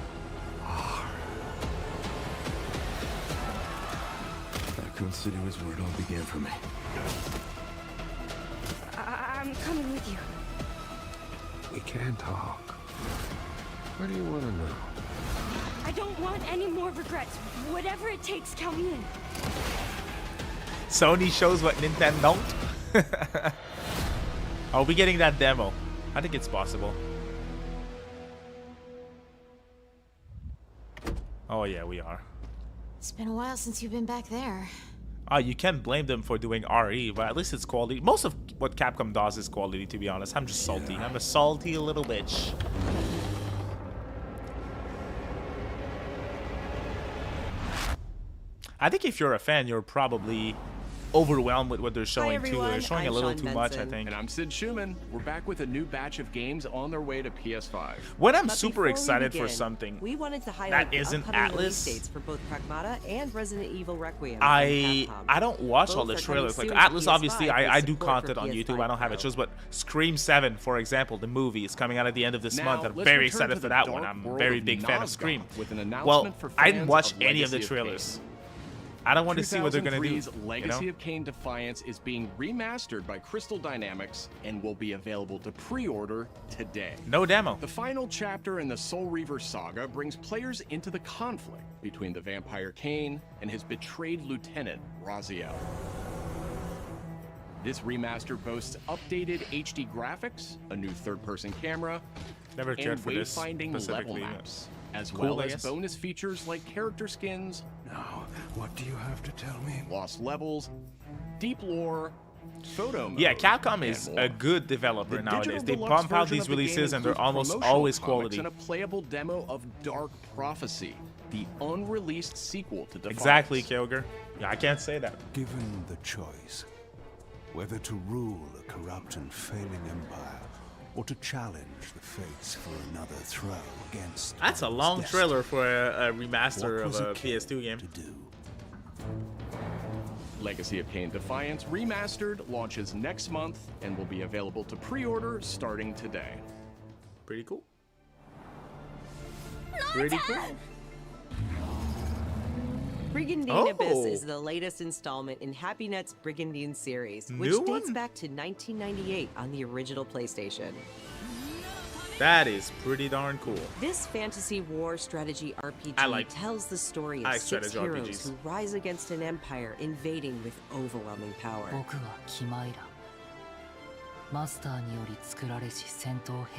are. Raccoon City was where it all began for me. I'm coming with you. We can talk. What do you want to know? I don't want any more regrets. Whatever it takes, count me in. Sony shows what Nintendo don't. Are we getting that demo? I think it's possible. Oh yeah, we are. It's been a while since you've been back there. You can't blame them for doing RE, but at least it's quality. Most of what Capcom does is quality, to be honest. I'm just salty. I'm a salty little bitch. I think if you're a fan, you're probably overwhelmed with what they're showing too. They're showing a little too much, I think. And I'm Sid Schumann. We're back with a new batch of games on their way to PS5. When I'm super excited for something we wanted to highlight that isn't ATLUS, dates for both Pragmata and Resident Evil Requiem. I don't watch all the trailers. Like ATLUS, obviously, I do content on YouTube. I don't have it shows, but Scream 7, for example, the movie is coming out at the end of this month. I'm very excited for that one. I'm a very big fan of Scream. Well, I didn't watch any of the trailers. I don't want to see what they're going to do. Legacy of Kain Defiance is being remastered by Crystal Dynamics and will be available to pre-order today. No demo. The final chapter in the Soul Reaver saga brings players into the conflict between the vampire Kain and his betrayed lieutenant, Raziel. This remaster boasts updated HD graphics, a new third-person camera, Never cared for this wayfinding level maps, as well as bonus features like character skins. Now, what do you have to tell me? Lost levels, deep lore, photo mode. Yeah, Capcom is a good developer nowadays. They pump out these releases and they're almost always quality. And a playable demo of Dark Prophecy, the unreleased sequel to Defiance. Exactly, Kyogre. Yeah, I can't say that. Given the choice, whether to rule a corrupt and failing empire, or to challenge the fates for another throw against. That's a long trailer for a remaster of a PS2 game. Legacy of Kain Defiance Remastered launches next month and will be available to pre-order starting today. Pretty cool. Pretty cool. Brigandine Abyss is the latest installment in HappyNet's Brigandine series, which dates back to 1998 on the original PlayStation. That is pretty darn cool. This fantasy war strategy RPG tells the story of 6 heroes who rise against an empire invading with overwhelming power.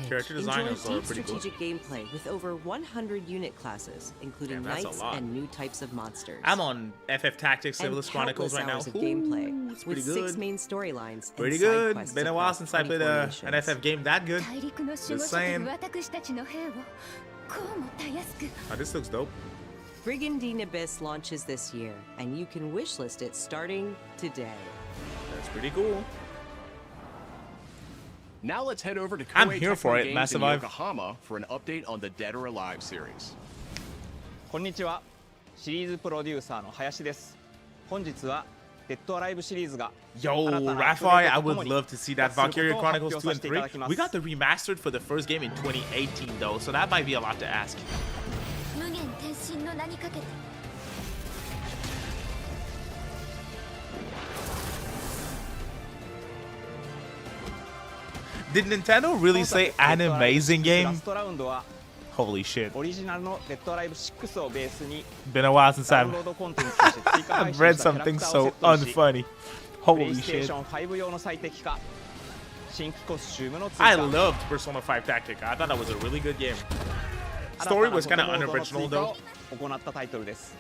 Character designs Enjoy are deep pretty cool. strategic gameplay with over 100 unit classes, including knights and new types of monsters. I'm on FF Tactics Civilist Chronicles right now. Of gameplay, it's pretty with good. 6 main storylines. Pretty and good. Side quests Been a while across since I played 24 an FF game that good. Just Just saying. Oh, this looks dope. Brigandine Abyss launches this year, and you can wishlist it starting today. That's pretty cool. Now let's head over to I'm Koei here for Tecmo it, Games Massive in Live. Yokohama for an update on the Dead or Alive series. こんにちは。シリーズプロデューサーの林です。本日はデッドアライブシリーズが Yo, Raphael, I would love to see that Valkyria Chronicles 2 and 3. We got the remastered for the first game in 2018 though, so that might be a lot to ask. Did Nintendo really say an amazing game? ラストラウンドは Holy shit. オリジナルのデッドアライブ6をベースに Been a while since ダウンロードコンテンツとして追加配 I've 信 read したキャラク something ターを so セットにし unfunny. Holy shit. PlayStation 5用の最適化新規コスチュームの追加 I loved Persona 5 Tactica. I thought that was a really good game. Story was kind of unoriginal though. 行ったタイトルです。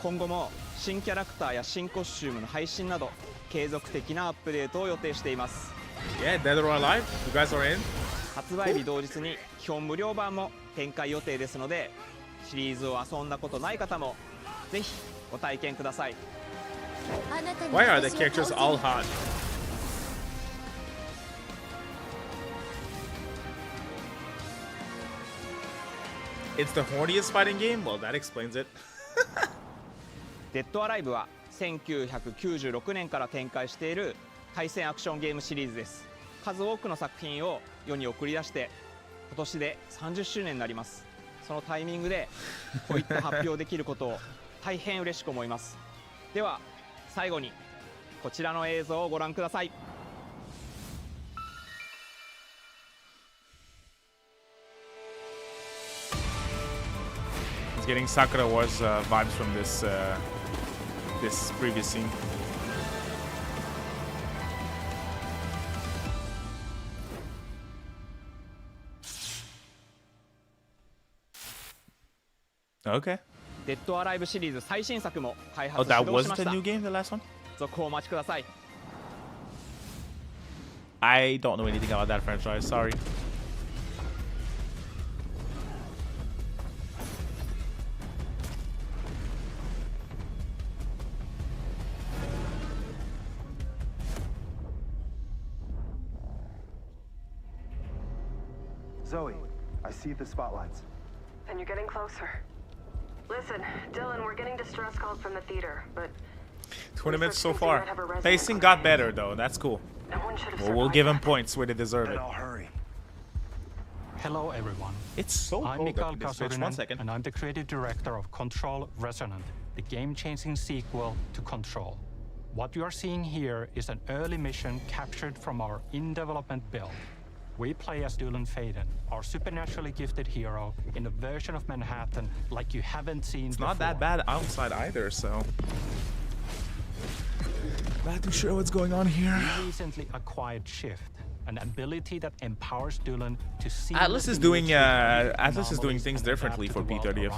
今後も新キャラクターや新コスチュームの配信など継続的なアップデートを予定しています。Yeah, Dead or Alive. You guys are in? 発売日同日に基本無料版も展開予定ですので、シリーズを遊んだことない方もぜひご体験ください。Why are the characters all hot? It's the horniest fighting game? Well, that explains it. デッドアライブは1996年から展開している対戦アクションゲームシリーズです。数多くの作品を世に送り出して今年で30周年になります。そのタイミングでこういった発表できることを大変嬉しく思います。では最後にこちらの映像をご覧ください。It's getting Sakura Wars vibes from this this previous scene. Okay. デッドアライブシリーズ最新作も開 Oh, 発 that 始動しま wasn't し a た。 new game, the last one? 続報をお待ちください。I don't know anything about that franchise, sorry. Zoe, I see the spotlights. And you're getting closer. Listen, Dylan, we're getting distress calls from the theater, but 20 minutes so far. Pacing got better though, that's cool. Well, we'll give him points where they deserve it. Hurry. Hello everyone. It's so I'm cool Mikael that this switch. 1 second. and I'm the creative director of Control Resonant, the game-changing sequel to Control. What you are seeing here is an early mission captured from our in-development build. We play as Dylan Faden, our supernaturally gifted hero, in a version of Manhattan like you haven't seen It's before. not that bad outside either, so not too sure what's going on here. We recently acquired Shift, an ability that empowers Dylan to see. Atlas is doing things differently for P30th.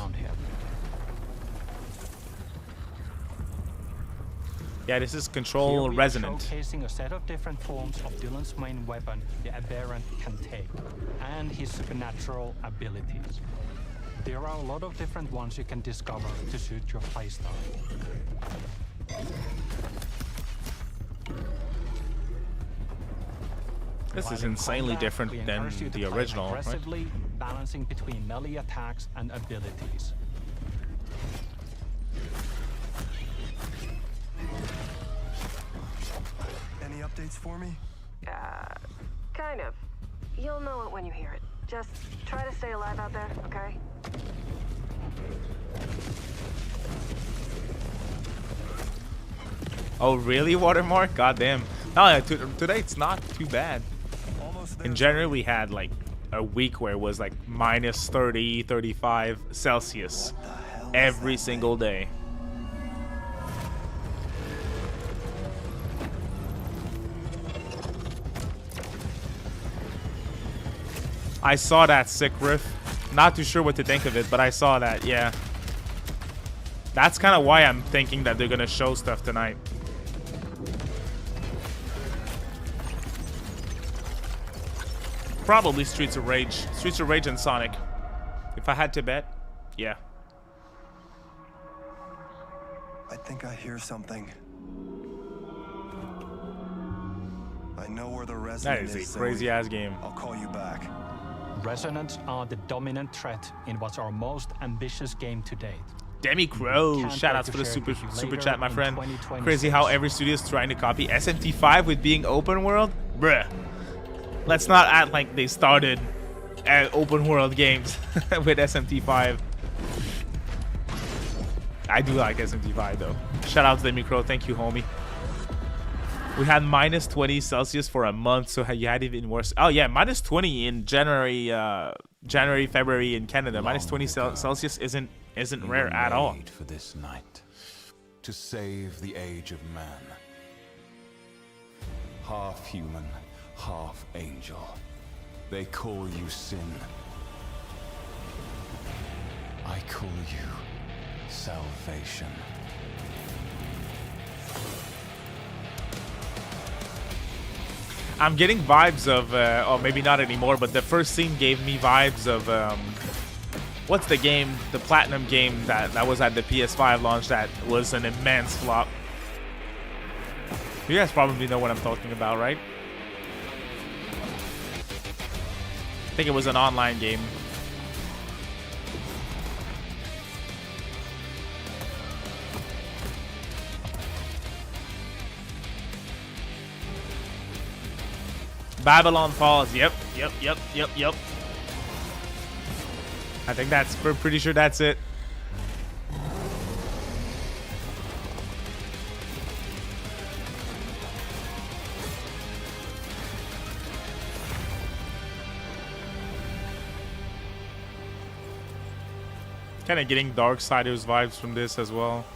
Yeah, this is Control Resonant. Showcasing a set of different forms of Dylan's main weapon, the Aberrant can take, and his supernatural abilities. There are a lot of different ones you can discover to suit your playstyle. This While is in insanely combat, different we than encourage you to the play original, right? aggressively, balancing between melee attacks and abilities. Any updates for me? kind of. You'll know it when you hear it. Just try to stay alive out there, okay? Oh, really, Watermark? Goddamn. No, yeah, today it's not too bad. In January, we had like a week where it was like minus 30, 35 Celsius every single day. I saw that sick riff. Not too sure what to think of it, but I saw that, yeah. That's kind of why I'm thinking that they're gonna show stuff tonight. Probably Streets of Rage. Streets of Rage and Sonic. If I had to bet, yeah. I think I hear something. I know where the Resonant That is a crazy ass game. I'll call you back. Resonants are the dominant threat in what's our most ambitious game to date. Demi Crow, shout outs for the super chat, my friend. Crazy how every studio is trying to copy SMT5 with being open world, bruh. Let's not act like they started open world games with SMT5. I do like SMT5 though. Shout out to Demi Crow, thank you, homie. We had minus 20 Celsius for a month, so you had even worse. Oh yeah, minus 20 in January, February in Canada. Minus 20 Celsius isn't rare at all. For this night, to save the age of man. Half human, half angel. They call you sin. I call you salvation. I'm getting vibes of, or maybe not anymore, but the first scene gave me vibes of, what's the game, the Platinum game that was at the PS5 launch that was an immense flop? You guys probably know what I'm talking about, right? I think it was an online game. Babylon Falls. Yep. I think we're pretty sure that's it. Kind of getting Darksiders vibes from this as well.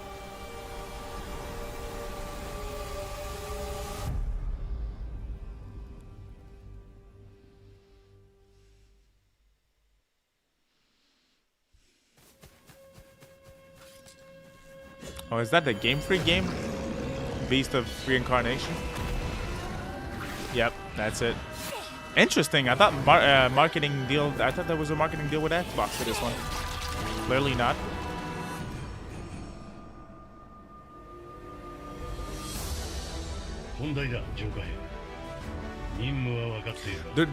Oh, is that the Game Freak game? Beast of Reincarnation? Yep, that's it. Interesting. I thought marketing deal. I thought there was a marketing deal with Xbox for this one. Clearly not.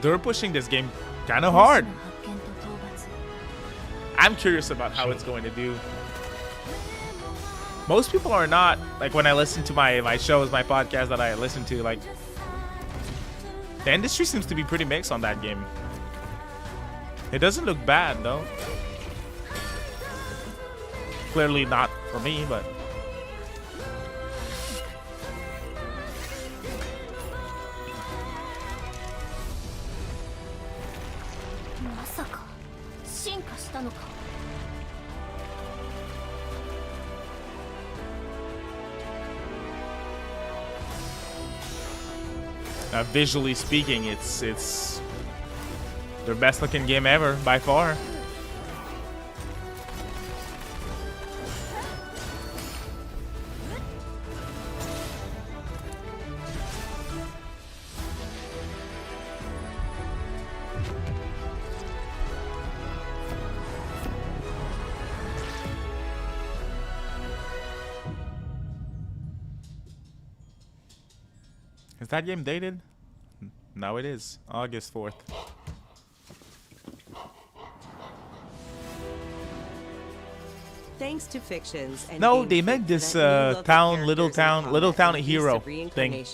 They're pushing this game kind of hard. I'm curious about how it's going to do. Most people are not, like when I listen to my shows, my podcast that I listen to, like the industry seems to be pretty mixed on that game. It doesn't look bad though. Clearly not for me, but visually speaking, it's their best looking game ever by far. Is that game dated? No, it is. August 4th. Thanks to fictions and no, they made this little town hero thing,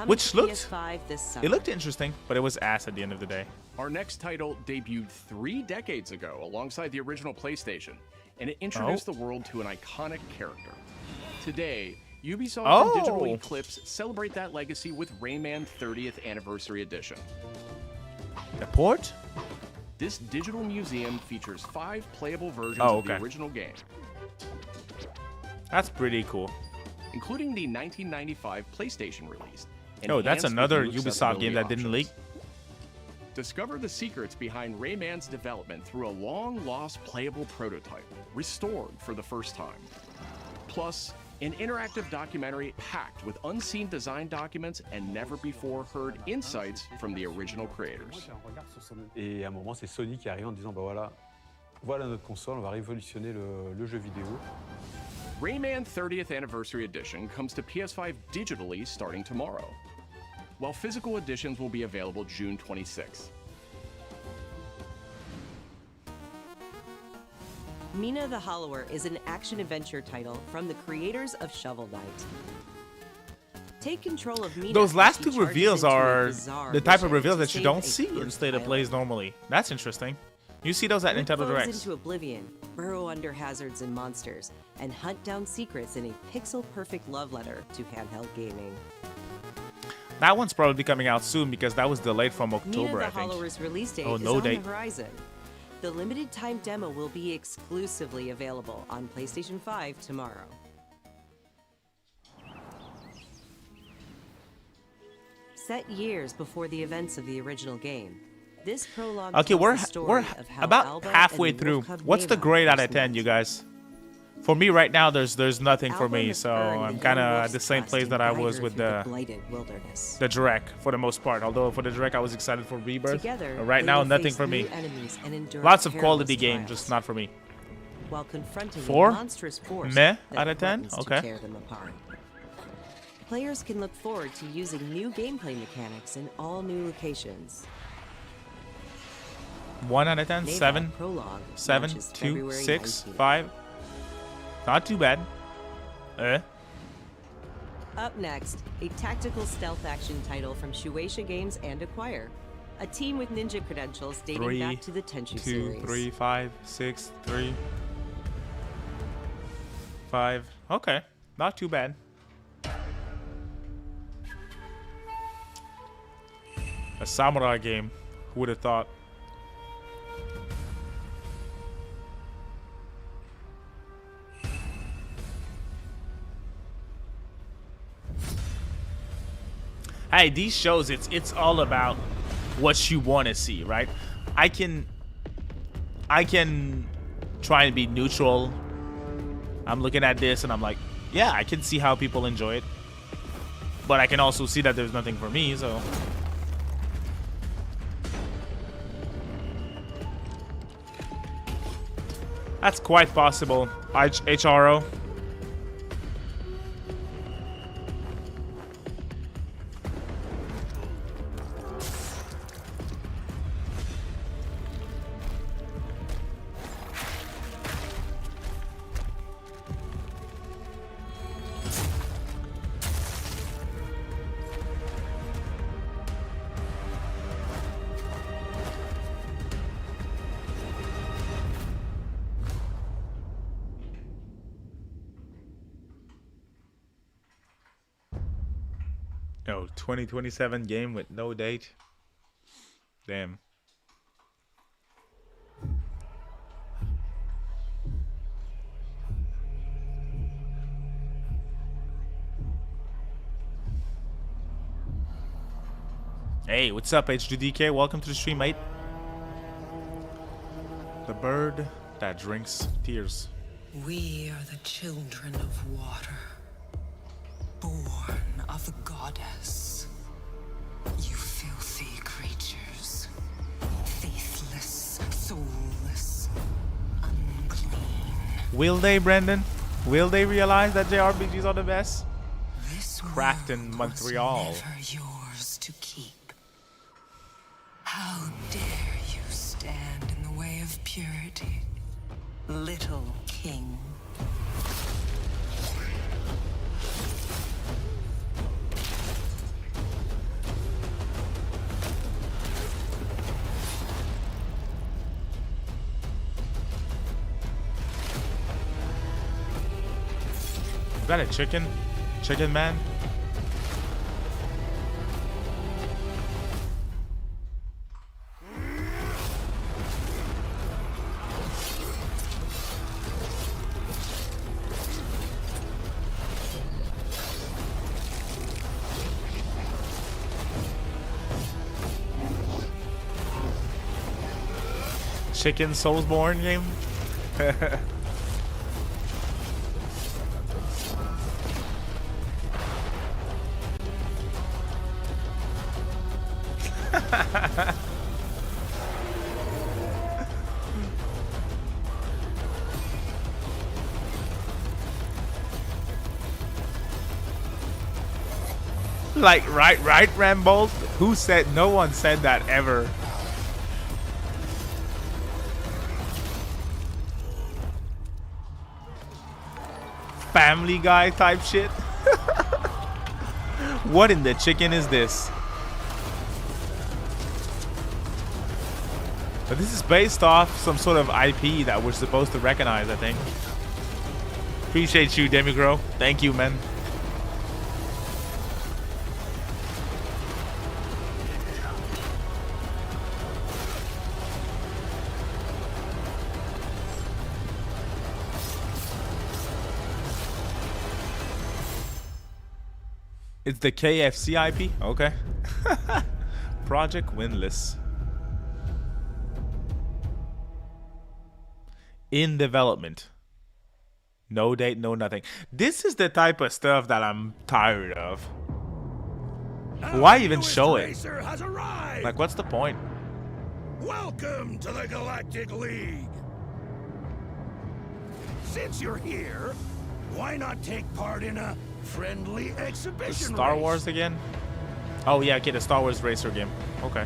which looked interesting, but it was ass at the end of the day. Our next title debuted 3 decades ago alongside the original PlayStation, and it introduced the world to an iconic character. Today, Ubisoft and Digital Eclipse celebrate that legacy with Rayman 30th Anniversary Edition. The port? This digital museum features 5 playable versions of the original game. That's pretty cool. Including the 1995 PlayStation release. Oh, that's another Ubisoft game that didn't leak. Discover the secrets behind Rayman's development through a long-lost playable prototype, restored for the first time. Plus, an interactive documentary packed with unseen design documents and never-before-heard insights from the original creators. Et à un moment, c'est Sony qui arrive en disant, bah voilà notre console, on va révolutionner le jeu vidéo. Rayman 30th Anniversary Edition comes to PS5 digitally starting tomorrow, while physical editions will be available June 26th. Mina the Hollower is an action-adventure title from the creators of Shovel Knight. Take control of Mina. Those last 2 reveals are the type of reveals that you don't see in State of Plays normally. That's interesting. You see those at Nintendo Directs. Into oblivion, burrow go under hazards and monsters, and hunt down secrets in a pixel-perfect love letter to handheld gaming. That one's probably coming out soon because that was delayed from October, Nina I the think. Hollower's release date is no on date. the horizon. The limited time demo will be exclusively available on PlayStation 5 tomorrow. Set years before the events of the original game, this prologue Okay, tells we're the story of how about Alba halfway and the through. wolf cub What's the Neva grade out of first 10, met. you guys? For me right now, there's nothing for Alba me, has so earned I'm the kind young of at wolf's the same trust place and that I guide was her with through the the blighted wilderness. Direct for the most part. Although for the Direct, I was excited for Rebirth. Together, But right they now, will nothing face for new me. enemies and endure Lots of perilous quality game, trials. just not for me. While confronting 4? a monstrous force Meh that out of 10? threatens Okay. to tear them apart. Players can look forward to using new gameplay mechanics in all new locations. 1 out of 10, Neva 7, Prologue 7, launches 2, February 6, 19th. 5. Not too bad. Up next, a tactical stealth action title from Shueisha Games and Acquire. A team with ninja credentials dating 3, back to the Tenchu 2, series. 3, 5, 6, 3, 5. Okay, not too bad. A samurai game. Who would have thought? Hey, these shows, it's all about what you want to see, right? I can try and be neutral. I'm looking at this and I'm like, yeah, I can see how people enjoy it. But I can also see that there's nothing for me, so. That's quite possible. HRO. No, 2027 game with no date. Damn. Hey, what's up, HDDK? Welcome to the stream, mate. The bird that drinks tears. We are the children of water, born of the goddess. You filthy creatures, faithless, soulless, unclean. Will they, Brendan? Will they realize that JRPGs are the best? This Cracked in world Montreal. was never yours to keep. How dare you stand in the way of purity, little king? Is that a chicken? Chicken man? Chicken Soulsborne game? Like, right, Rambo? Who said? No one said that ever. Family Guy type shit. What in the chicken is this? But this is based off some sort of IP that we're supposed to recognize, I think. Appreciate you, Demigro. Thank you, man. It's the KFC IP? Okay. Project Windless. In development. No date, no nothing. This is the type of stuff that I'm tired of. Why even show it? Like, what's the point? Welcome to the Galactic League. Since you're here, why not take part in a friendly exhibition Star race? Wars again? Oh yeah, okay, the Star Wars racer game. Okay.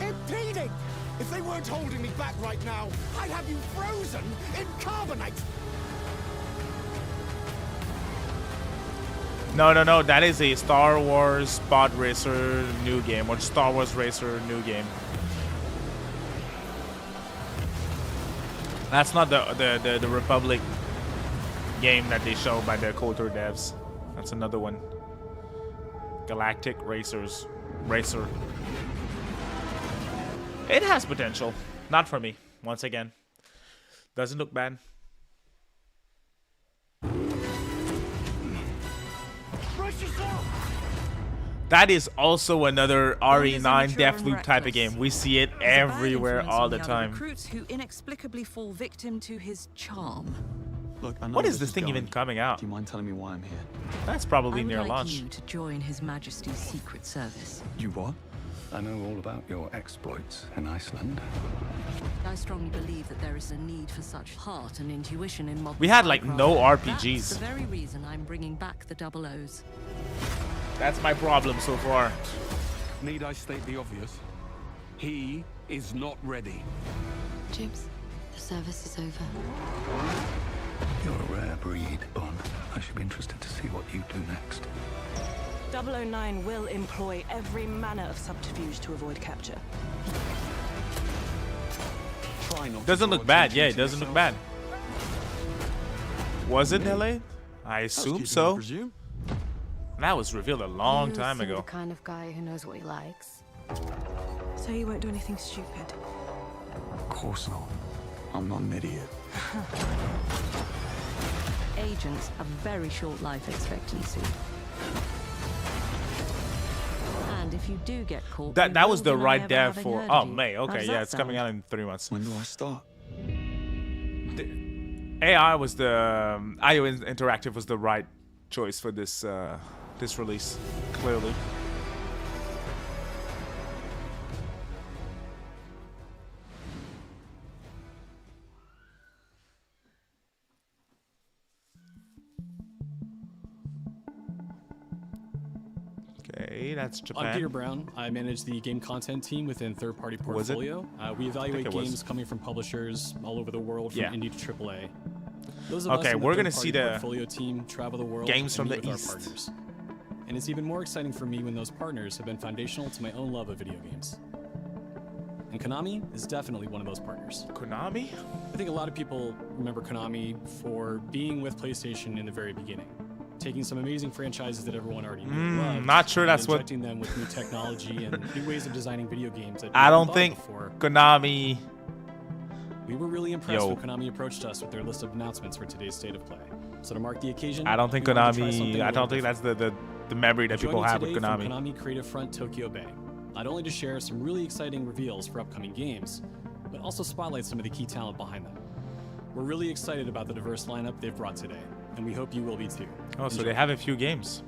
Impeding! If they weren't holding me back right now, I'd have you frozen in carbonite! No, that is a Star Wars Pod Racer new game, or Star Wars Racer new game. That's not the Republic game that they show by the Kotor devs. That's another one. Galactic Racer. It has potential. Not for me, once again. Doesn't look bad. That is also another RE9 Deathloop type of game. We see it everywhere all the time. Recruits who inexplicably fall victim to his charm. Look, what is this thing even coming out? Do you mind telling me why I'm here? That's probably near I would like launch. you to join His Majesty's Secret Service. You what? I know all about your exploits in Iceland. I strongly believe that there is a need for such heart and intuition in modern. We had like no spycraft. RPGs. That's the very reason I'm bringing back the Double O's. That's my problem so far. Need I state the obvious? He is not ready. James, the service is over. You're a rare breed, Bond. I should be interested to see what you do next. 009 will employ every manner of subterfuge to avoid capture. Doesn't look bad. Yeah, it doesn't look bad. Was it delayed? I assume so. That was revealed a long time The ago. kind of guy who knows what he likes. So you won't do anything stupid? Of course not. I'm not an idiot. Agents have very short life expectancy. And if you do get caught, That was the will deny right ever dev having for. heard Oh, of you. May. How Okay, does yeah, that it's coming sound? out in 3 months. When do I start? AI was the IO Interactive was the right choice for this this release, clearly. Okay, that's Japan. I'm Peter Brown. I manage the game content team within third-party Was it? portfolio. We evaluate it was. games coming from publishers all over the world, from Yeah. indie to AAA. Those of Okay, us in the we're gonna third-party see the portfolio team travel the world games and from meet the with East. our partners. And it's even more exciting for me when those partners have been foundational to my own love of video games. And Konami is definitely one of those partners. Konami? I think a lot of people remember Konami for being with PlayStation in the very beginning, taking some amazing franchises that everyone already knew and loved, not sure and that's what- injecting them with new technology and new ways of designing video games that I we don't hadn't think thought before. Konami. We were really impressed Yo. when Konami approached us with their list of announcements for today's State of Play. So to mark the occasion, I don't think we wanted to try Konami. something a I little don't think that's the memory that people Joining have with today from Konami. Konami Creative Front Tokyo Bay, not only to share some really exciting reveals for upcoming games, but also spotlight some of the key talent behind them. We're really excited about the diverse lineup they've brought today, and we hope you will be too. Oh, so Enjoy. they have a few games.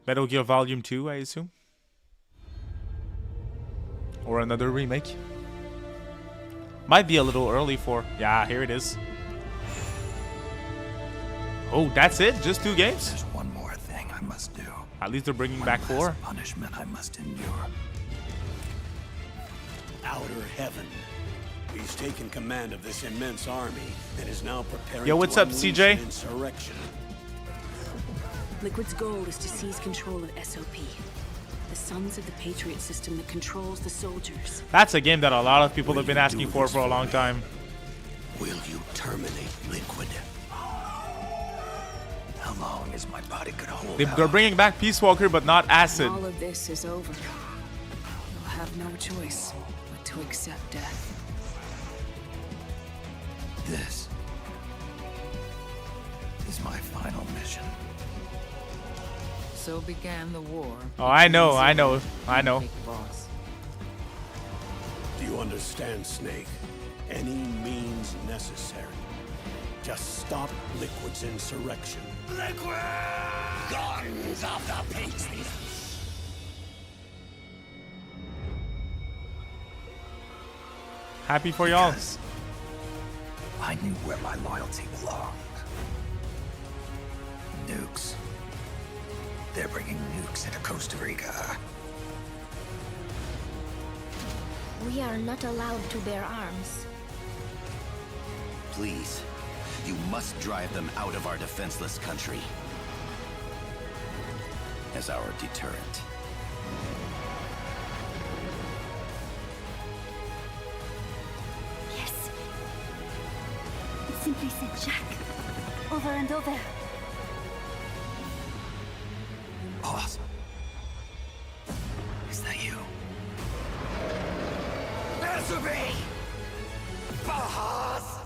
Metal Gear Volume 2, I assume. Or another remake. Might be a little early for... Yeah, here it is. Oh, that's it? Just 2 games? There's one more thing I must do. At least they're bringing back 4. Punishment I must endure. Outer Heaven. He's taken command of this immense army and is now preparing Yo, what's to up, unleash CJ? an insurrection. Liquid's goal is to seize control of SOP, the Sons of the Patriot system that controls the soldiers. That's a game that a lot of people have been asking for a long time. Will you terminate Liquid? How long is my body gonna hold They're bringing back Peace Walker, but not Acid. All of this is over. You'll have no choice but to accept death. This is my final mission. So began the war. Oh, I know. Do you understand, Snake? Any means necessary. Just stop Liquid's insurrection. Liquid! Guns of the Patriots! Happy for y'all. I knew where my loyalty belonged. Nukes. They're bringing nukes into Costa Rica. We are not allowed to bear arms. Please, you must drive them out of our defenseless country. As our deterrent. Yes. Simply said Jack. Over and over. Boss. Is that you? Answer me! Boss!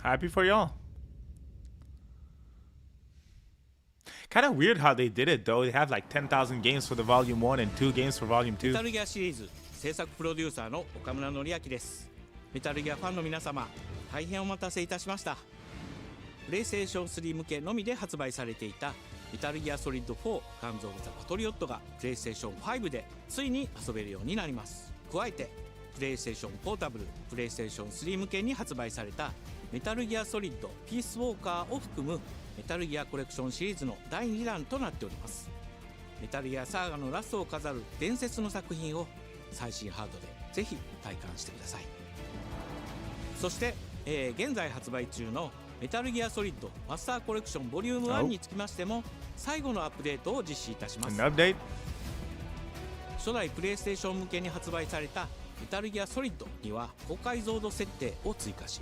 Happy for y'all. Kind of weird how they did it though. They have like 10,000 games for the Volume 1 and 2 games for Volume 2. メタルギアシリーズ制作プロデューサーの岡村典明です。メタルギアファンの皆様、大変お待たせいたしました。プレイステーション3向けのみで発売されていたメタルギアソリッド4ガンズ・オブ・ザ・パトリオットがプレイステーション5でついに遊べるようになります。加えてプレイステーションポータブル、プレイステーション3向けに発売されたメタルギアソリッドピースウォーカーを含むメタルギアコレクションシリーズの第2弾となっております。メタルギアサーガのラストを飾る伝説の作品を最新ハードでぜひ体感してください。そして、現在発売中のメタルギアソリッドマスターコレクションボリューム1につきましても最後のアップデートを実施いたします。初代プレイステーション向けに発売されたメタルギアソリッドには高解像度設定を追加し、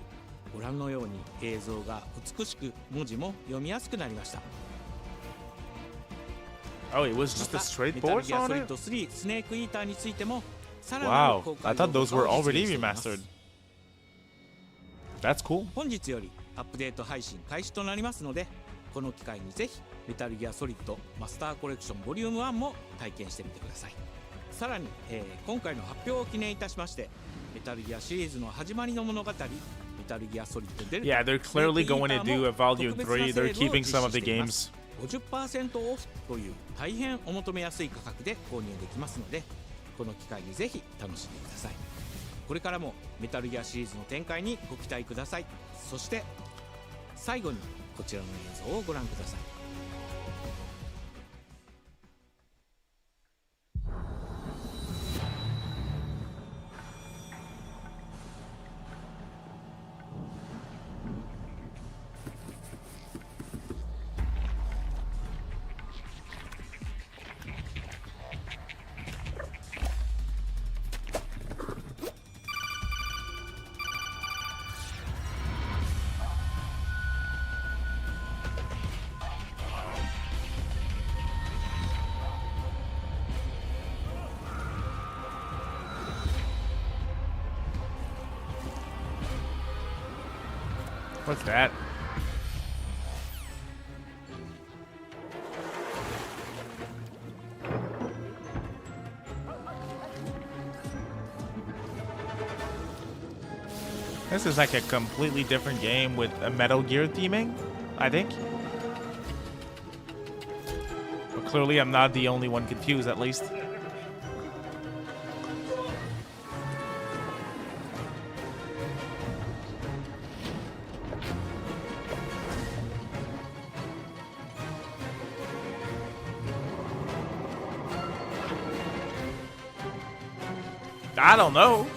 ご覧のように映像が美しく文字も読みやすくなりました。Oh, it was just a straight board on it? メタルギアソリッド3スネークイーターについてもさらなる Wow, 高 I 解 thought 像 those 度 were 化を実 already 現しています。 remastered. That's cool. 本日よりアップデート配信開始となりますので、この機会にぜひメタルギアソリッドマスターコレクションボリューム1も体験してみてください。さらに、今回の発表を記念いたしましてメタルギアシリーズの始まりの物語メタルギアソリッドデルタ Yeah, they're clearly going to do a Volume 3. They're keeping some of the games.50% オフという大変お求めやすい価格で購入できますので、この機会にぜひ楽しんでください。これからもメタルギアシリーズの展開にご期待ください。そして最後にこちらの映像をご覧ください。What's that? This is like a completely different game with a Metal Gear theming, I think. But clearly I'm not the only one confused, at least. I don't know.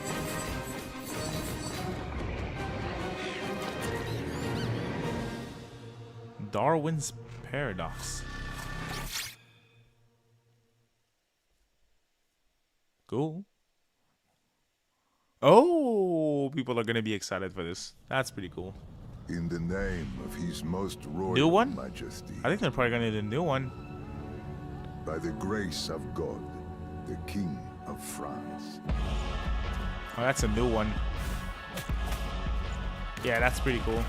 Darwin's Paradox. Cool. Oh, people are gonna be excited for this. That's pretty cool. In the name of His Most Royal New one? Majesty. I think they're probably gonna do a new one. By the grace of God, the King of France. Oh, that's a new one. Yeah, that's pretty cool.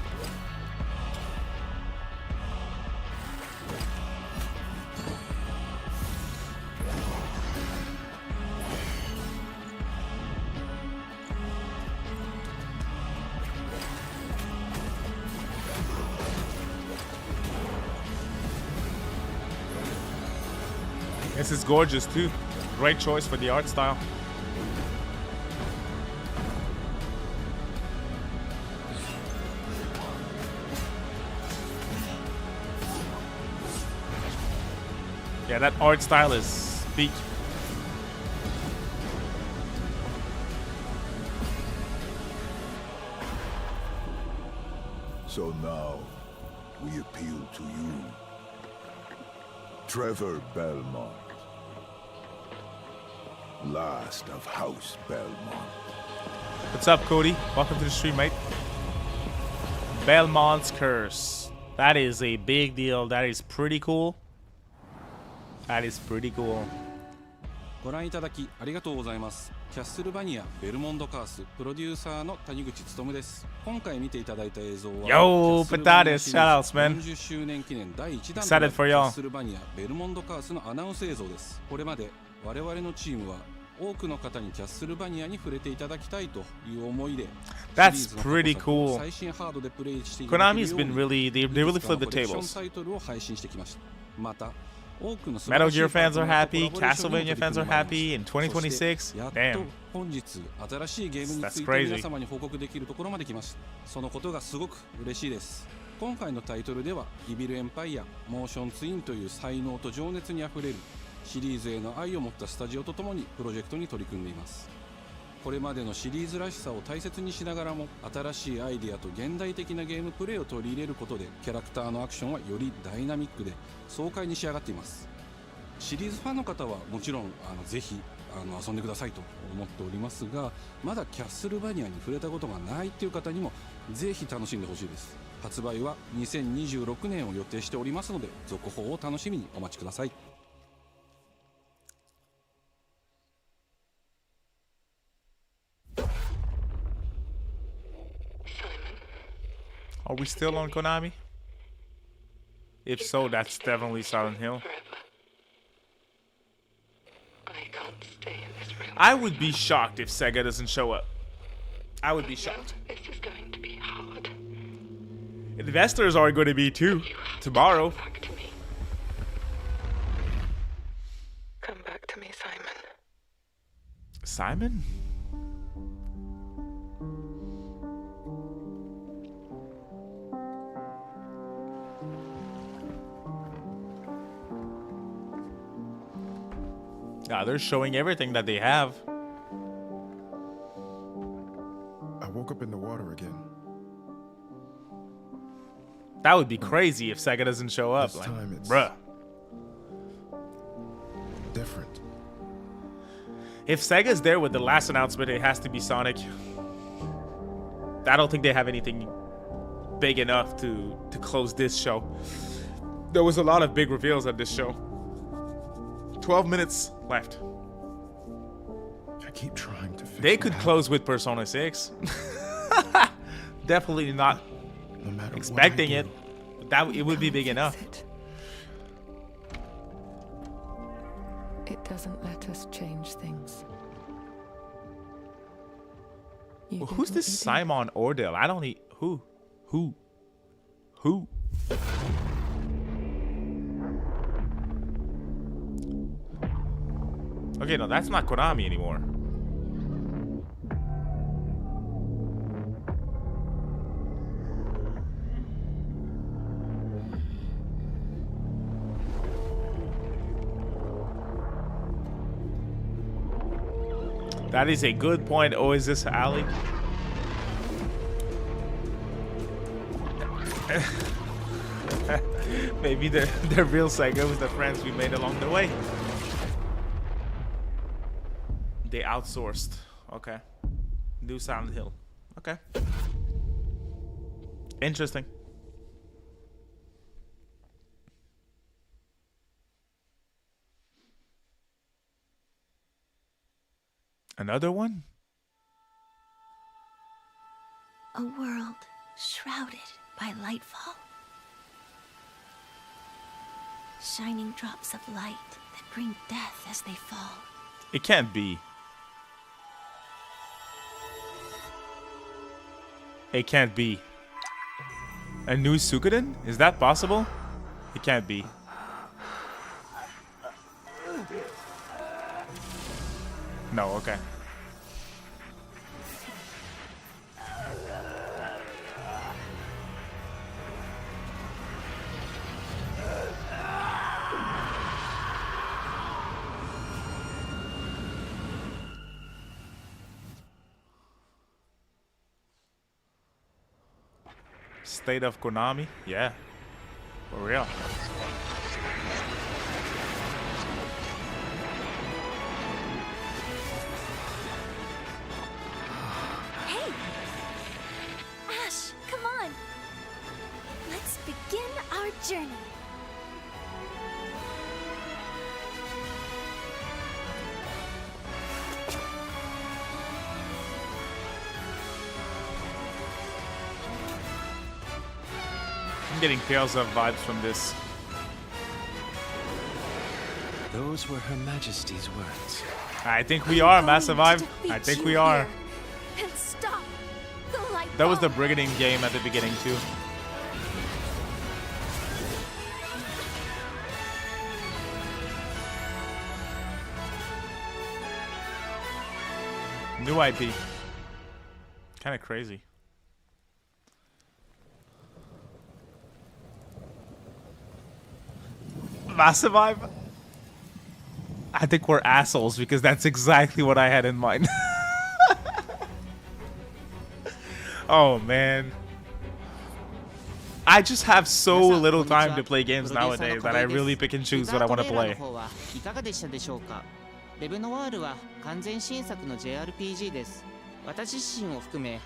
This is gorgeous too. Great choice for the art style. Yeah, that art style is peak. So now, we appeal to you, Trevor Belmont, last of House Belmont. What's up, Cody? Welcome to the stream, mate. Belmont's Curse. That is a big deal. That is pretty cool. That is pretty cool. ご覧いただきありがとうございます。キャッスルバニアベルモンドカースプロデューサーの谷口勉です。今回見ていただいた映像は Yo, Patatis, shoutouts, man. 40周年記念第1弾 Excited for y'all. キャッスルバニアベルモンドカースのアナウンス映像です。これまで我々のチームは多くの方にキャッスルバニアに触れていただきたいという思いで That's pretty cool. 最新ハードでプレイしていただけるよ Konami's うに been really, they really flipped the コレクション tables. タイトルを配信してきました。また Metal Gear fans are happy, Castlevania fans are happy in 2026. Damn. 本日新しいゲームについ That's て crazy. 皆様に報告できるところまで来ました。そのことがすごく嬉しいです。今回のタイトルではイビルエンパイア、モーションツインという才能と情熱にあふれるシリーズへの愛を持ったスタジオとともにプロジェクトに取り組んでいます。これまでのシリーズらしさを大切にしながらも新しいアイデアと現代的なゲームプレイを取り入れることでキャラクターのアクションはよりダイナミックで爽快に仕上がっています。シリーズファンの方はもちろんぜひ遊んでくださいと思っておりますが、まだキャッスルバニアに触れたことがないっていう方にもぜひ楽しんでほしいです。発売は2026年を予定しておりますので続報を楽しみにお待ちください。Are we still on Konami? If so, that's definitely Silent Hill. I would be shocked if Sega doesn't show up. I would be shocked. This is going to be hard. Investors are going to be too. Tomorrow. Come back to me, Simon. Simon? Yeah, they're showing everything that they have. I woke up in the water again. That would be crazy if Sega doesn't show up. This Like, time it's bruh. different. If Sega's there with the last announcement, it has to be Sonic. I don't think they have anything big enough to close this show. There was a lot of big reveals at this show. 12 minutes left. I keep trying to fix They could close with Persona 6. Definitely not no matter expecting what I it. That it would be big enough. It doesn't let us change things. Well, who's this Simon Ordell? I don't need who. Okay, no, that's not Konami anymore. That is a good point, Oasis Alley. Maybe the real SEGA was the friends we made along the way. They outsourced. Okay. New Silent Hill. Okay. Interesting. Another one? A world shrouded by lightfall. Shining drops of light that bring death as they fall. It can't be. It can't be. A new Suikoden? Is that possible? It can't be. No, okay. State of Konami? Yeah. For real. Hey! Ash, come on! Let's begin our journey. I'm getting Tales of vibes from this. Those were Her Majesty's words. I think we are, Massive Vibe. I think we are. And stop the light. That was the Brigading game at the beginning too. New IP. Kind of crazy. Massive Vibe? I think we're assholes because that's exactly what I had in mind. Oh man. I just have so little time to play games nowadays that I really pick and choose what I want to play. いかがでしたでしょうか。レブノワールは完全新作の JRPG です。私自身を含め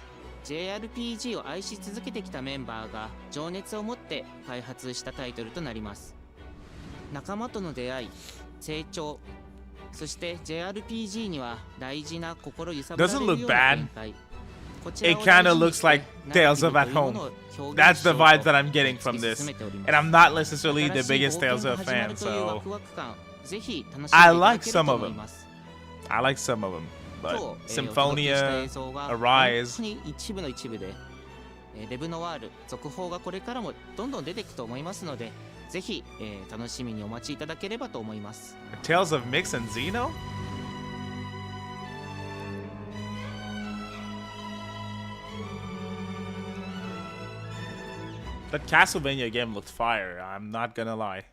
JRPG を愛し続けてきたメンバーが情熱を持って開発したタイトルとなります。仲間との出会い、成長、そして JRPG には大事な心揺さぶられるような展開。It kind of looks like Tales of at Home. That's the vibes that I'm getting from this. And I'm not necessarily the biggest Tales of fan, so I like some of them. I like some of them. But Symphonia, Arise. レブノワール続報がこれからもどんどん出ていくと思いますので、ぜひ楽しみにお待ちいただければと思います。Tales of Mix and Xeno? That Castlevania game looked fire, I'm not gonna lie.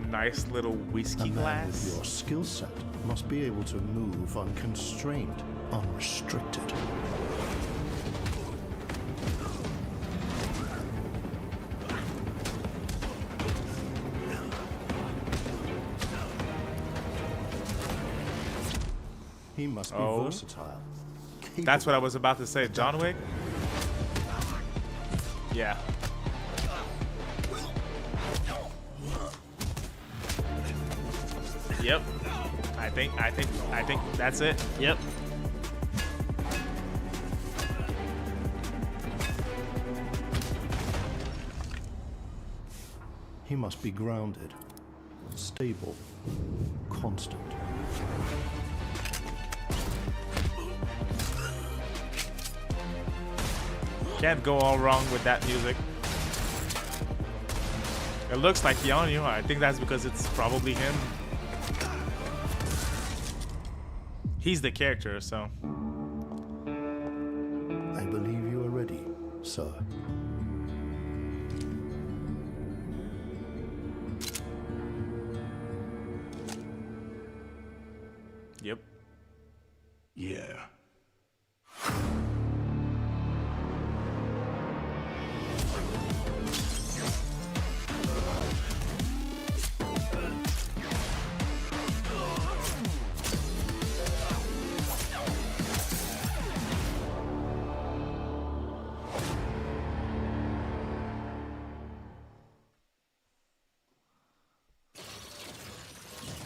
Nice little whiskey glass. With your skill set must be able to move unconstrained, unrestricted. He must be versatile. That's what I was about to say. John Wick? Yeah. Yep. I think that's it. Yep. He must be grounded, stable, constant. Can't go all wrong with that music. It looks like Keanu. I think that's because it's probably him. He's the character, so. I believe you are ready, sir. Yep. Yeah.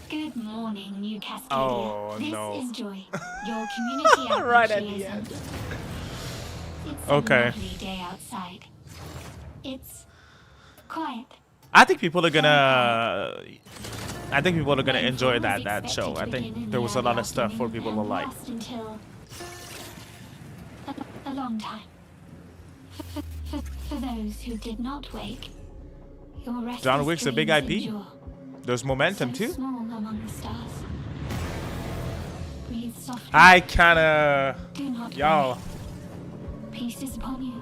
Good morning, New Cascadia. Oh, this no. is Joy, your community outreach Right at the liaison. end. It's Okay. a lovely day outside. It's quiet. I think people are gonna. I think people are gonna enjoy that show. I think there was a lot of stuff for people to like. Last until a long time. For those who did not wake, your restless John Wick's a big dreams IP. endure. There's momentum So too. small among the stars. Breathe softly. I kinda. Do not Yo. Peace is upon you.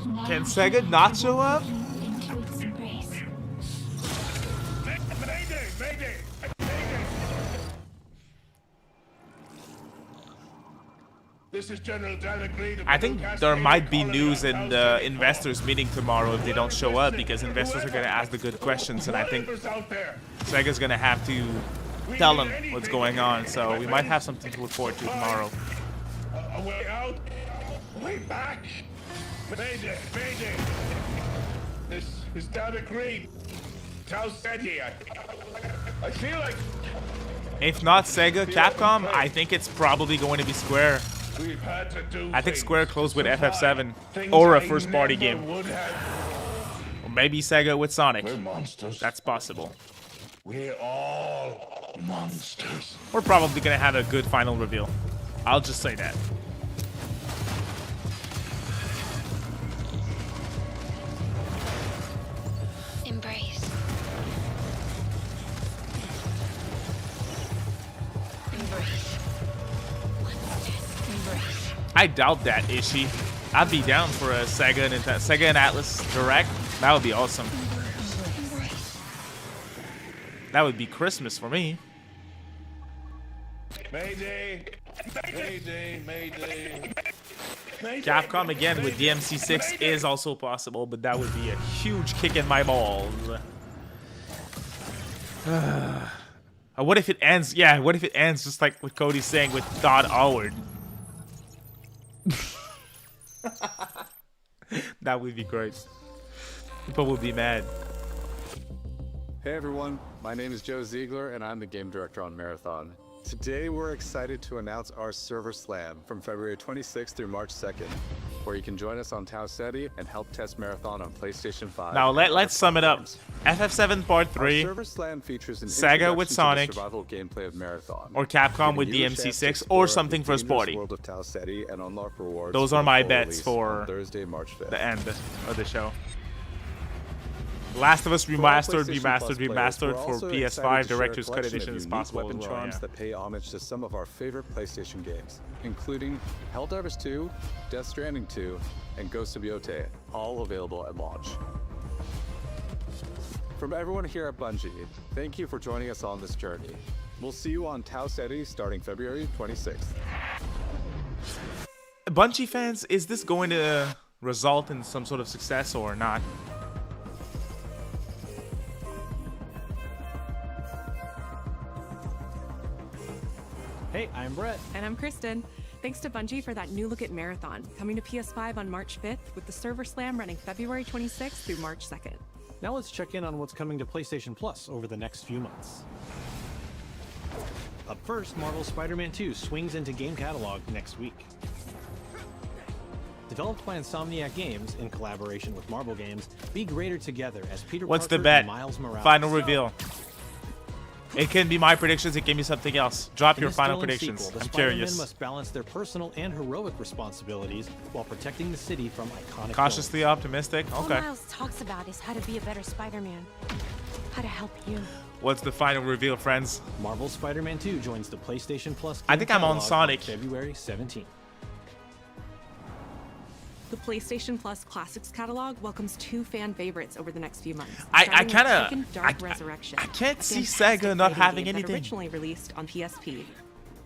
And I Can am Sega here not to show up? welcome you into its embrace. This is General David Reed of I the think Cascadia there might be Colony news in on the House investors meeting tomorrow if they don't show up, because investors are gonna ask the good questions, and I think Whatever's out there. Sega's gonna have to tell them what's going on. So we might have something to look forward to tomorrow. A way out, a way back. Mayday, mayday. This is David Reed. Tau Ceti. I feel like If not Sega, Capcom, I think it's probably going to be Square. we've had to do I think Square closed with survive, FF7 things or a I first-party never game. would have. Or maybe Sega with Sonic. We're monsters. That's possible. We're all monsters. We're probably gonna have a good final reveal. I'll just say that. Embrace. Embrace. Embrace. I doubt that, Ishii. I'd be down for a Sega and ATLUS Direct. That would be awesome. That would be Christmas for me. Mayday, mayday, mayday. Capcom again with DMC6 is also possible, but that would be a huge kick in my balls. What if it ends? Yeah, what if it ends just like what Cody's saying with Todd Howard? That would be great. People would be mad. Hey everyone, my name is Joe Ziegler and I'm the game director on Marathon. Today we're excited to announce our server slam from February 26th through March 2nd, where you can join us on Tau Ceti and help test Marathon on PlayStation 5. Now let's sum it up. FF7 Part 3, Our server slam features an Sega with introduction to the Sonic, survival gameplay of Marathon, or Capcom giving with you a chance to DMC6, explore or something the first dangerous party. world of Tau Ceti and unlock rewards Those for are the my full bets release for on Thursday, March 5th. the end of the show. Last of Us remastered, remastered for PS5 Director's Cut Edition is possible weapon as well, charms yeah. that pay homage to some of our favorite PlayStation games, including Helldivers 2, Death Stranding 2, and Ghost of Yotei, all available at launch. From everyone here at Bungie, thank you for joining us on this journey. We'll see you on Tau Ceti starting February 26th. Bungie fans, is this going to result in some sort of success or not? Hey, I'm I'm Brett. And I'm Kristen. Thanks to Bungie for that new look at Marathon, coming to PS5 on March 5th, with the Server Slam running February 26th through March 2nd. Now let's check in on what's coming to PlayStation Plus over the next few months. Up first, Marvel's Spider-Man 2 swings into game catalog next week. Developed by Insomniac Games in collaboration with Marvel Games, be greater together as Peter What's Parker the bet? and Miles Morales. Final reveal. It can be my predictions. It can be something else. Drop In your this final thrilling predictions. sequel, the I'm Spider-Men curious. must balance their personal and heroic responsibilities while protecting the city from iconic Cautiously villains. optimistic. All Okay. Miles talks about is how to be a better Spider-Man. How to help you. What's the final reveal, friends? Marvel's Spider-Man 2 joins the PlayStation Plus. I think I'm on catalog Sonic. February 17th. The PlayStation Plus Classics catalog welcomes 2 fan favorites over the next few months. I starting with kinda- Tekken Dark Resurrection. I can't a see fantastic Sega not fighting having game that anything. originally released on PSP.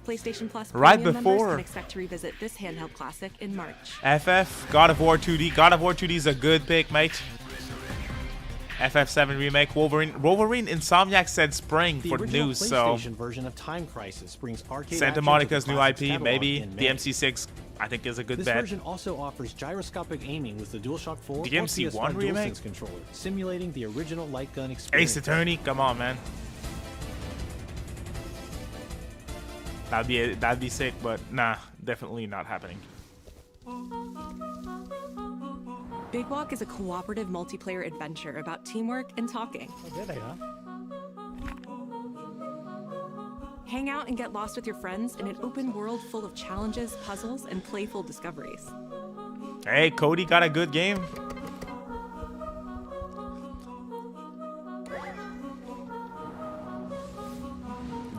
PlayStation Plus Right Premium members before. can expect to revisit this handheld classic in March. FF, God of War 2D. God of War 2D is a good pick, mate. FF7 remake, Wolverine. Insomniac said spring The for original news, so PlayStation version of Time Crisis brings arcade Santa action to Monica's the new classics IP, catalog maybe. in May. The MC6, I think, is a good This bet. version also offers gyroscopic aiming with the DualShock 4 The or MC1 PS5 remake? DualSense controller, simulating the original light gun experience. Ace Attorney, come on, man. That'd be sick, but nah, definitely not happening. Big Walk is a cooperative multiplayer adventure about teamwork and talking. Hang out and get lost with your friends in an open world full of challenges, puzzles, and playful discoveries. Hey, Cody got a good game.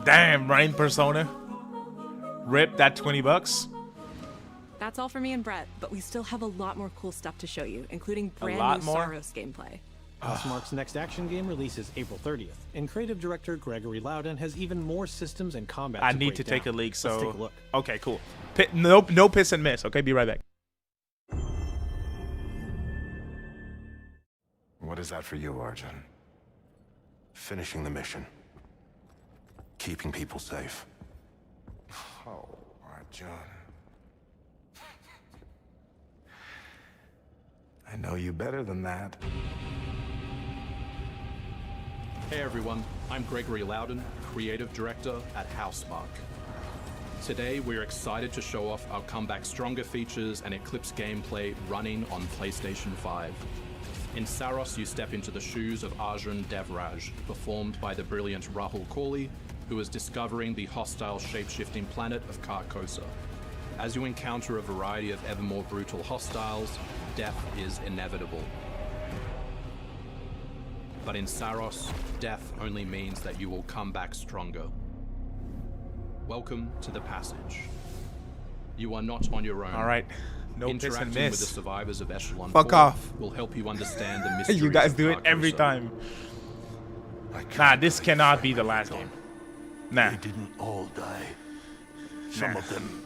Damn, Rain Persona. Rip that $20. That's all for me and Brett, but we still have a lot more cool stuff to show you, including brand lot new more? Saros gameplay. Housemarque's next action game releases April 30th, and creative director Gregory Loudon has even more systems and combat. I to need break to take a down. leak, so Let's take a look. okay, cool. No piss and miss. Okay, be right back. What is that for you, Arjun? Finishing the mission. Keeping people safe. Oh, Arjun. I know you better than that. Hey everyone, I'm Gregory Loudon, Creative Director at Housemarque. Today we're excited to show off our Comeback Stronger features and Eclipse gameplay running on PlayStation 5. In Saros, you step into the shoes of Arjun Devraj, performed by the brilliant Rahul Kohli, who is discovering the hostile shape-shifting planet of Carcosa. As you encounter a variety of ever more brutal hostiles, death is inevitable. But in Saros, death only means that you will come back stronger. Welcome to the passage. You are not on your own. All right, no piss and Interacting with miss. the survivors of Echelon Fuck 4 off. will help you understand the mysteries You guys of do it every Carcosa. time. Nah, this cannot be the last game. Nah. They didn't all die. Some of them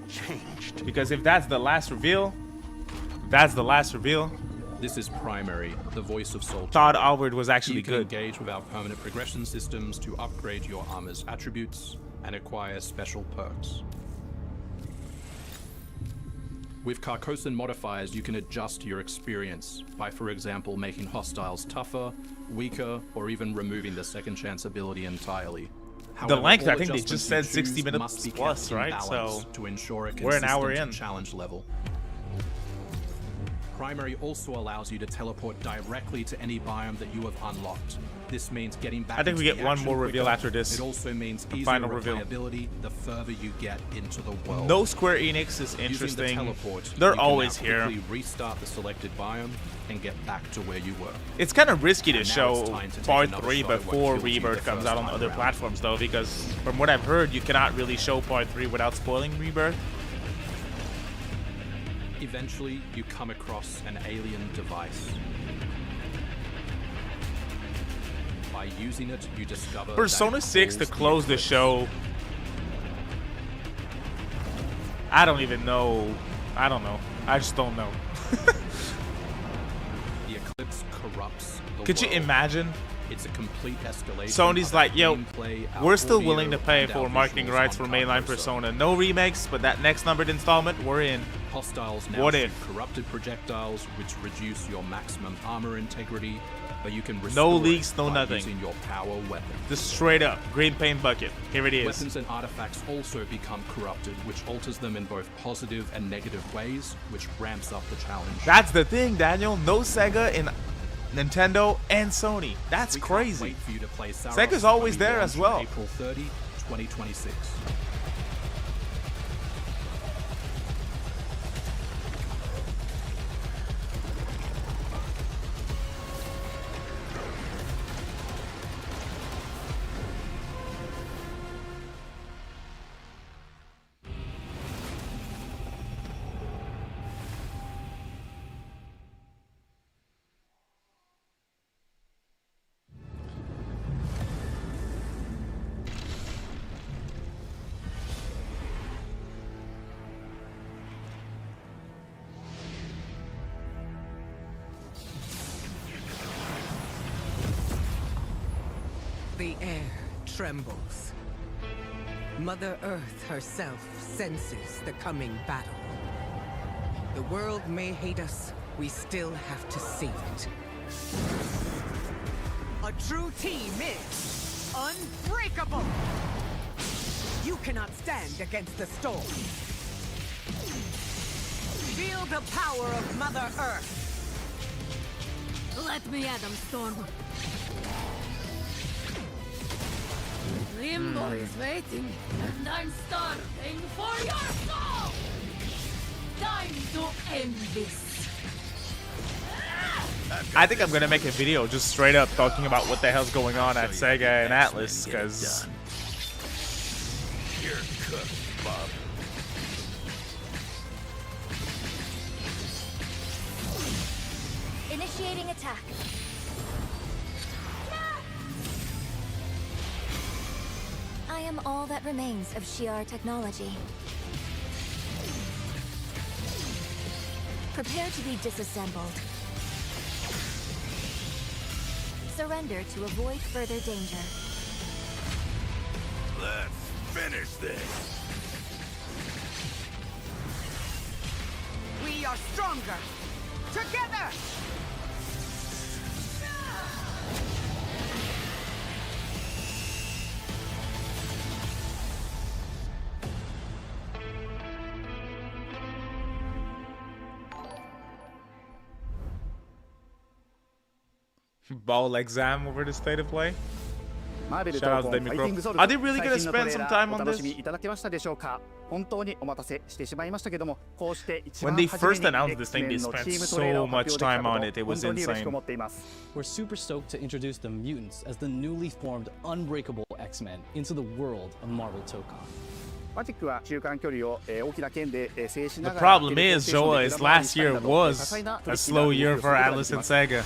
changed. Because if that's the last reveal, that's the last reveal. This is Primary, the voice of Soul. Todd Alward was actually you can good. engage with our permanent progression systems to upgrade your armor's attributes and acquire special perks. With Carcosan modifiers, you can adjust your experience by, for example, making hostiles tougher, weaker, or even removing the second chance ability entirely. The length, all I think they just said adjustments you 60 choose minutes must be plus, kept in right? balance So to ensure a we're an hour consistent in. challenge level. Primary also allows you to teleport directly to any biome that you have unlocked. This means getting back I think we into get the one action more reveal quicker. after this. It also means The easier final reveal. replayability the further you get into the world. No Square Enix is Using the interesting. teleport, They're you can always now here. quickly restart the selected biome and get back to where you were. It's kind of risky to And now show it's time to take Part another 3 shot at what before killed you Rebirth the comes first out on time other around. platforms, though, because from what I've heard, you cannot really show Part 3 without spoiling Rebirth. Eventually, you come across an alien device. By using it, you discover Persona that 6 to calls the close the Eclipse. show. I don't even know. I don't know. I just don't know. The Eclipse corrupts the Could you world. imagine It's a complete escalation. Sony's of like, yo, gameplay, our we're still audio, willing to pay and for our marketing visuals rights on for top mainline of it. Persona. No remakes, but that next numbered installment, we're in. Hostiles now What shoot if? corrupted projectiles, which reduce your maximum armor integrity, but you can No restore leaks, it no by nothing. using your power weapon. Just straight up, green paint bucket. Here it is. Weapons and artifacts also become corrupted, which alters them in both positive and negative ways, which ramps up the challenge. That's the thing, Daniel. No Sega in Nintendo and Sony. That's We can't crazy. wait for you to play Saros Sega's always when we there launch as well. April 30, 2026. The air trembles. Mother Earth herself senses the coming battle. The world may hate us, we still have to save it. A true team is unbreakable! You cannot stand against the storm. Feel the power of Mother Earth. Let me at them, Storm. Limbo is waiting, and I'm starving for your soul! Time to end this. I think I'm gonna make a video just straight up talking about what the hell's going on at Sega and Atlus, because You're cooked, Bob. Initiating attack. I am all that remains of Shi'ar technology. Prepare to be disassembled. Surrender to avoid further danger. Let's finish this. We are stronger! Together! ball exam over the state of play. マーベル Shout out と to ファ Demi イティン Crow. グソル Are ズ they really 最 gonna 新のト spend レー some ラ time ーお on 楽 this? しみいただけましたでしょうか。本当にお待たせしてしまいましたけども、こうして一番 When they 初め first に announced this thing, they X-Men の spent チームトレーラー so を発 much 表 time でき on た it. It こと was 本当に嬉し insane. く思っています。 We're super stoked to introduce the mutants as the newly formed unbreakable X-Men into the world of Marvel Tokon. マジックは中間距離を大きな剣で制しな The がら problem is, Joa, is last year was a slow year for Atlus and Sega.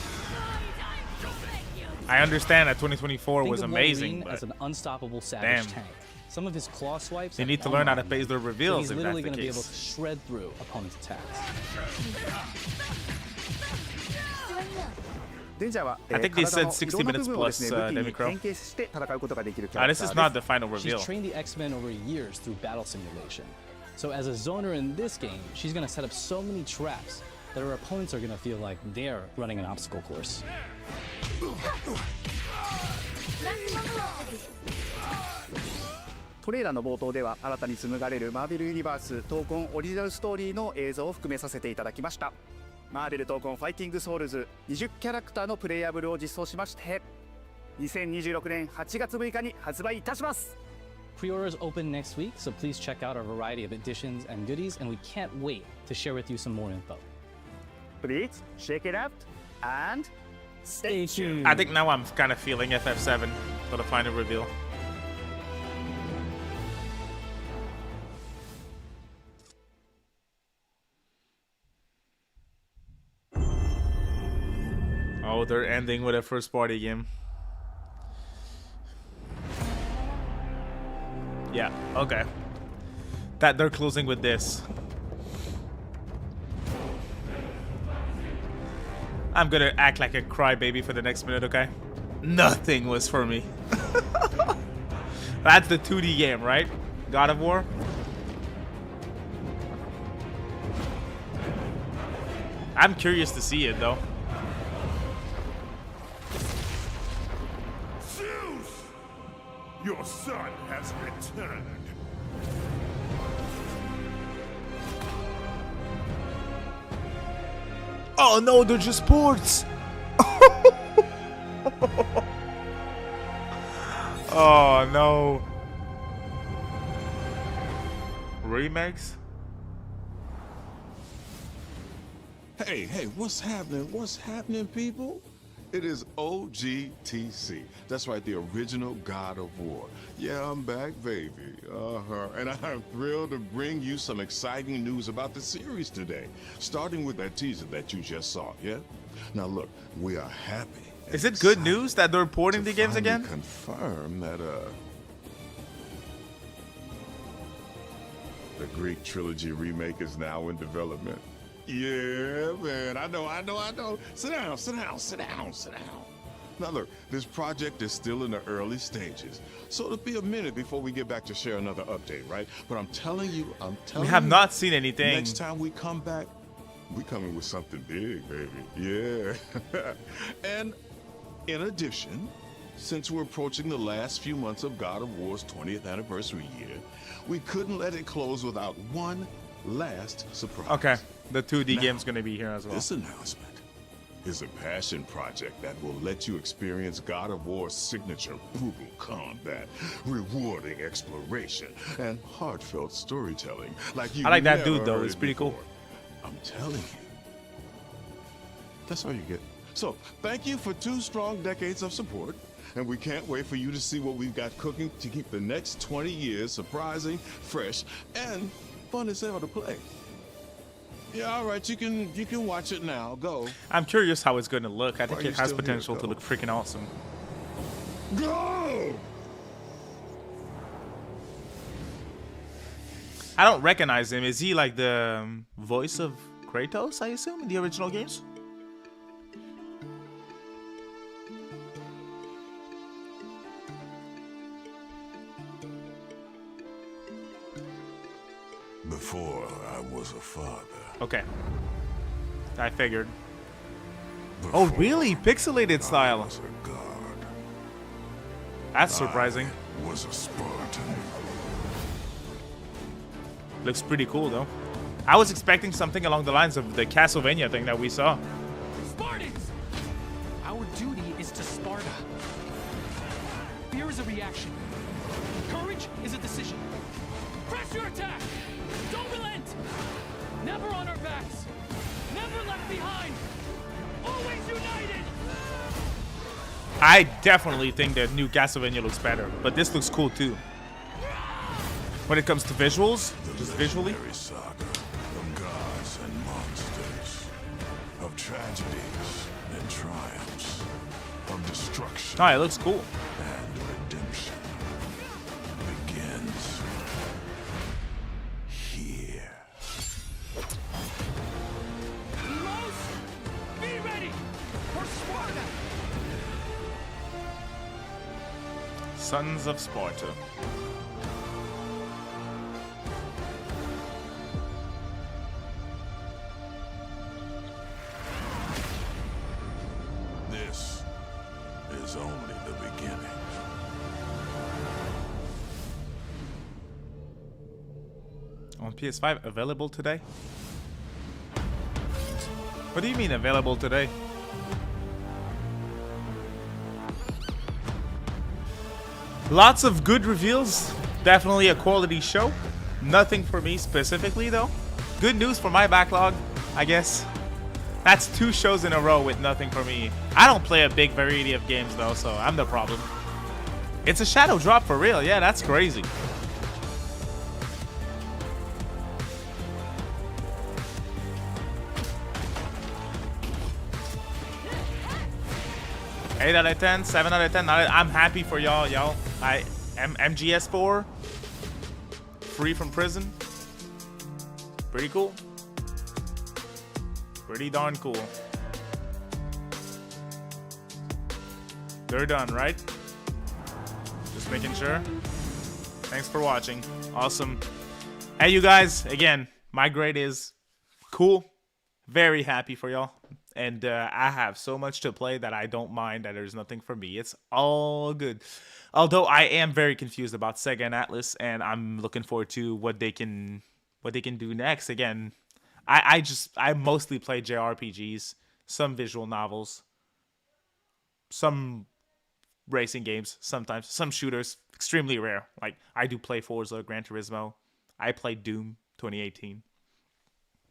I understand that 2024 was Think of amazing, Wolverine but as an unstoppable savage damn. tank. Some of his claw swipes. They have need to learn how to on phase their so reveals he's if literally that's the going to be able to case. shred through opponents' attacks. デンジャーは I think they 体 said の 60いろんな部 minutes 分をですね plus, 武器に Demi Crow. 変形して戦うことができるキャラク This ター is で not す。 the final reveal. She's trained the X-Men over years through battle simulation. So as a zoner in this game, she's going to set up so many traps that her opponents are going to feel like they're running an obstacle course. トレーラーの冒頭では新たに紡がれるマーベルユニバース闘魂オリジナルストーリーの映像を含めさせていただきました。マーベル闘魂ファイティングソウルズ20キャラクターのプレイヤブルを実装しまして2026年8月6日に発売いたします。 Pre-orders open next week, so please check out our variety of editions and goodies, and we can't wait to share with you some more info. Please check it out and stay tuned. I think now I'm kind of feeling FF7 for the final reveal. Oh, they're ending with a first party game. Yeah, okay. That they're closing with this. I'm gonna act like a crybaby for the next minute, okay? Nothing was for me. That's the 2D game, right? God of War? I'm curious to see it, though. Zeus! Your son has returned. Oh no, they're just ports! Oh no. Remakes? Hey, what's happening? What's happening, people? It is OGTC. That's right, the original God of War. Yeah, I'm back, baby. And I'm thrilled to bring you some exciting news about the series today, starting with that teaser that you just saw, yeah? Now look, we are happy. Is it good news that they're porting the games again? Confirm that, the Greek trilogy remake is now in development. Yeah, man, I know. Sit down. Now look, this project is still in the early stages, so it'll be a minute before we get back to share another update, right? But I'm telling you, we have not seen anything. Next time we come back, we coming with something big, baby. Yeah. And in addition, since we're approaching the last few months of God of War's 20th anniversary year, we couldn't let it close without one last surprise. Okay, the 2D game's gonna be here as well. This announcement is a passion project that will let you experience God of War's signature brutal combat, rewarding exploration, and heartfelt storytelling like you. I like that dude though, it's pretty cool. I'm telling you. That's all you get. So, thank you for 2 strong decades of support, and we can't wait for you to see what we've got cooking to keep the next 20 years surprising, fresh, and fun as hell to play. Yeah, all right, you can watch it now. Go. I'm curious how it's gonna look. I think Why are it you has still here? potential to Go. look freaking awesome. Go! I don't recognize him. Is he like the voice of Kratos, I assume, in the original games? Before I was a father. Okay. I figured. Oh, really? Pixelated style. I was a god. That's surprising. I was a Spartan. Looks pretty cool, though. I was expecting something along the lines of the Castlevania thing that we saw. Spartans! Our duty is to Sparta. Fear is a reaction. Courage is a decision. Press your attack! Don't relent! Never on our backs! Never left behind! Always united! I definitely think that new Castlevania looks better, but this looks cool too. When it comes to visuals, just visually. Legendary saga of gods and monsters, of tragedies and triumphs, of destruction Oh, it looks cool. and redemption begins here. Heroes, be ready for Sparta! Sons of Sparta. This is only the beginning. On PS5, available today? What do you mean available today? Lots of good reveals. Definitely a quality show. Nothing for me specifically, though. Good news for my backlog, I guess. That's 2 shows in a row with nothing for me. I don't play a big variety of games, though, so I'm the problem. It's a shadow drop for real. Yeah, that's crazy. Eight out of 10, 7 out of 10. I'm happy for y'all, MGS4, free from prison. Pretty cool. Pretty darn cool. They're done, right? Just making sure. Thanks for watching. Awesome. Hey, you guys, again, my grade is cool. Very happy for y'all. And I have so much to play that I don't mind that there's nothing for me. It's all good. Although I am very confused about SEGA and ATLUS, and I'm looking forward to what they can do next. Again, I mostly play JRPGs, some visual novels, some racing games, sometimes some shooters, extremely rare. Like I do play Forza, Gran Turismo. I played Doom 2018.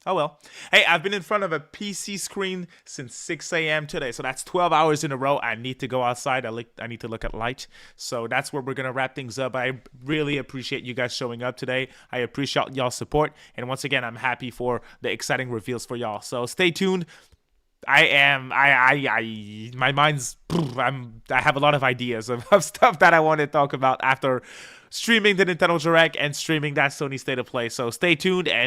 Oh well. Hey, I've been in front of a PC screen since 6 a.m. today, so that's 12 hours in a row. I need to go outside. I need to look at light. So that's where we're going to wrap things up. I really appreciate you guys showing up today. I appreciate y'all's support. And once again, I'm happy for the exciting reveals for y'all. So stay tuned. My mind's, I have a lot of ideas of stuff that I want to talk about after streaming the Nintendo Direct and streaming that Sony State of Play. So stay tuned and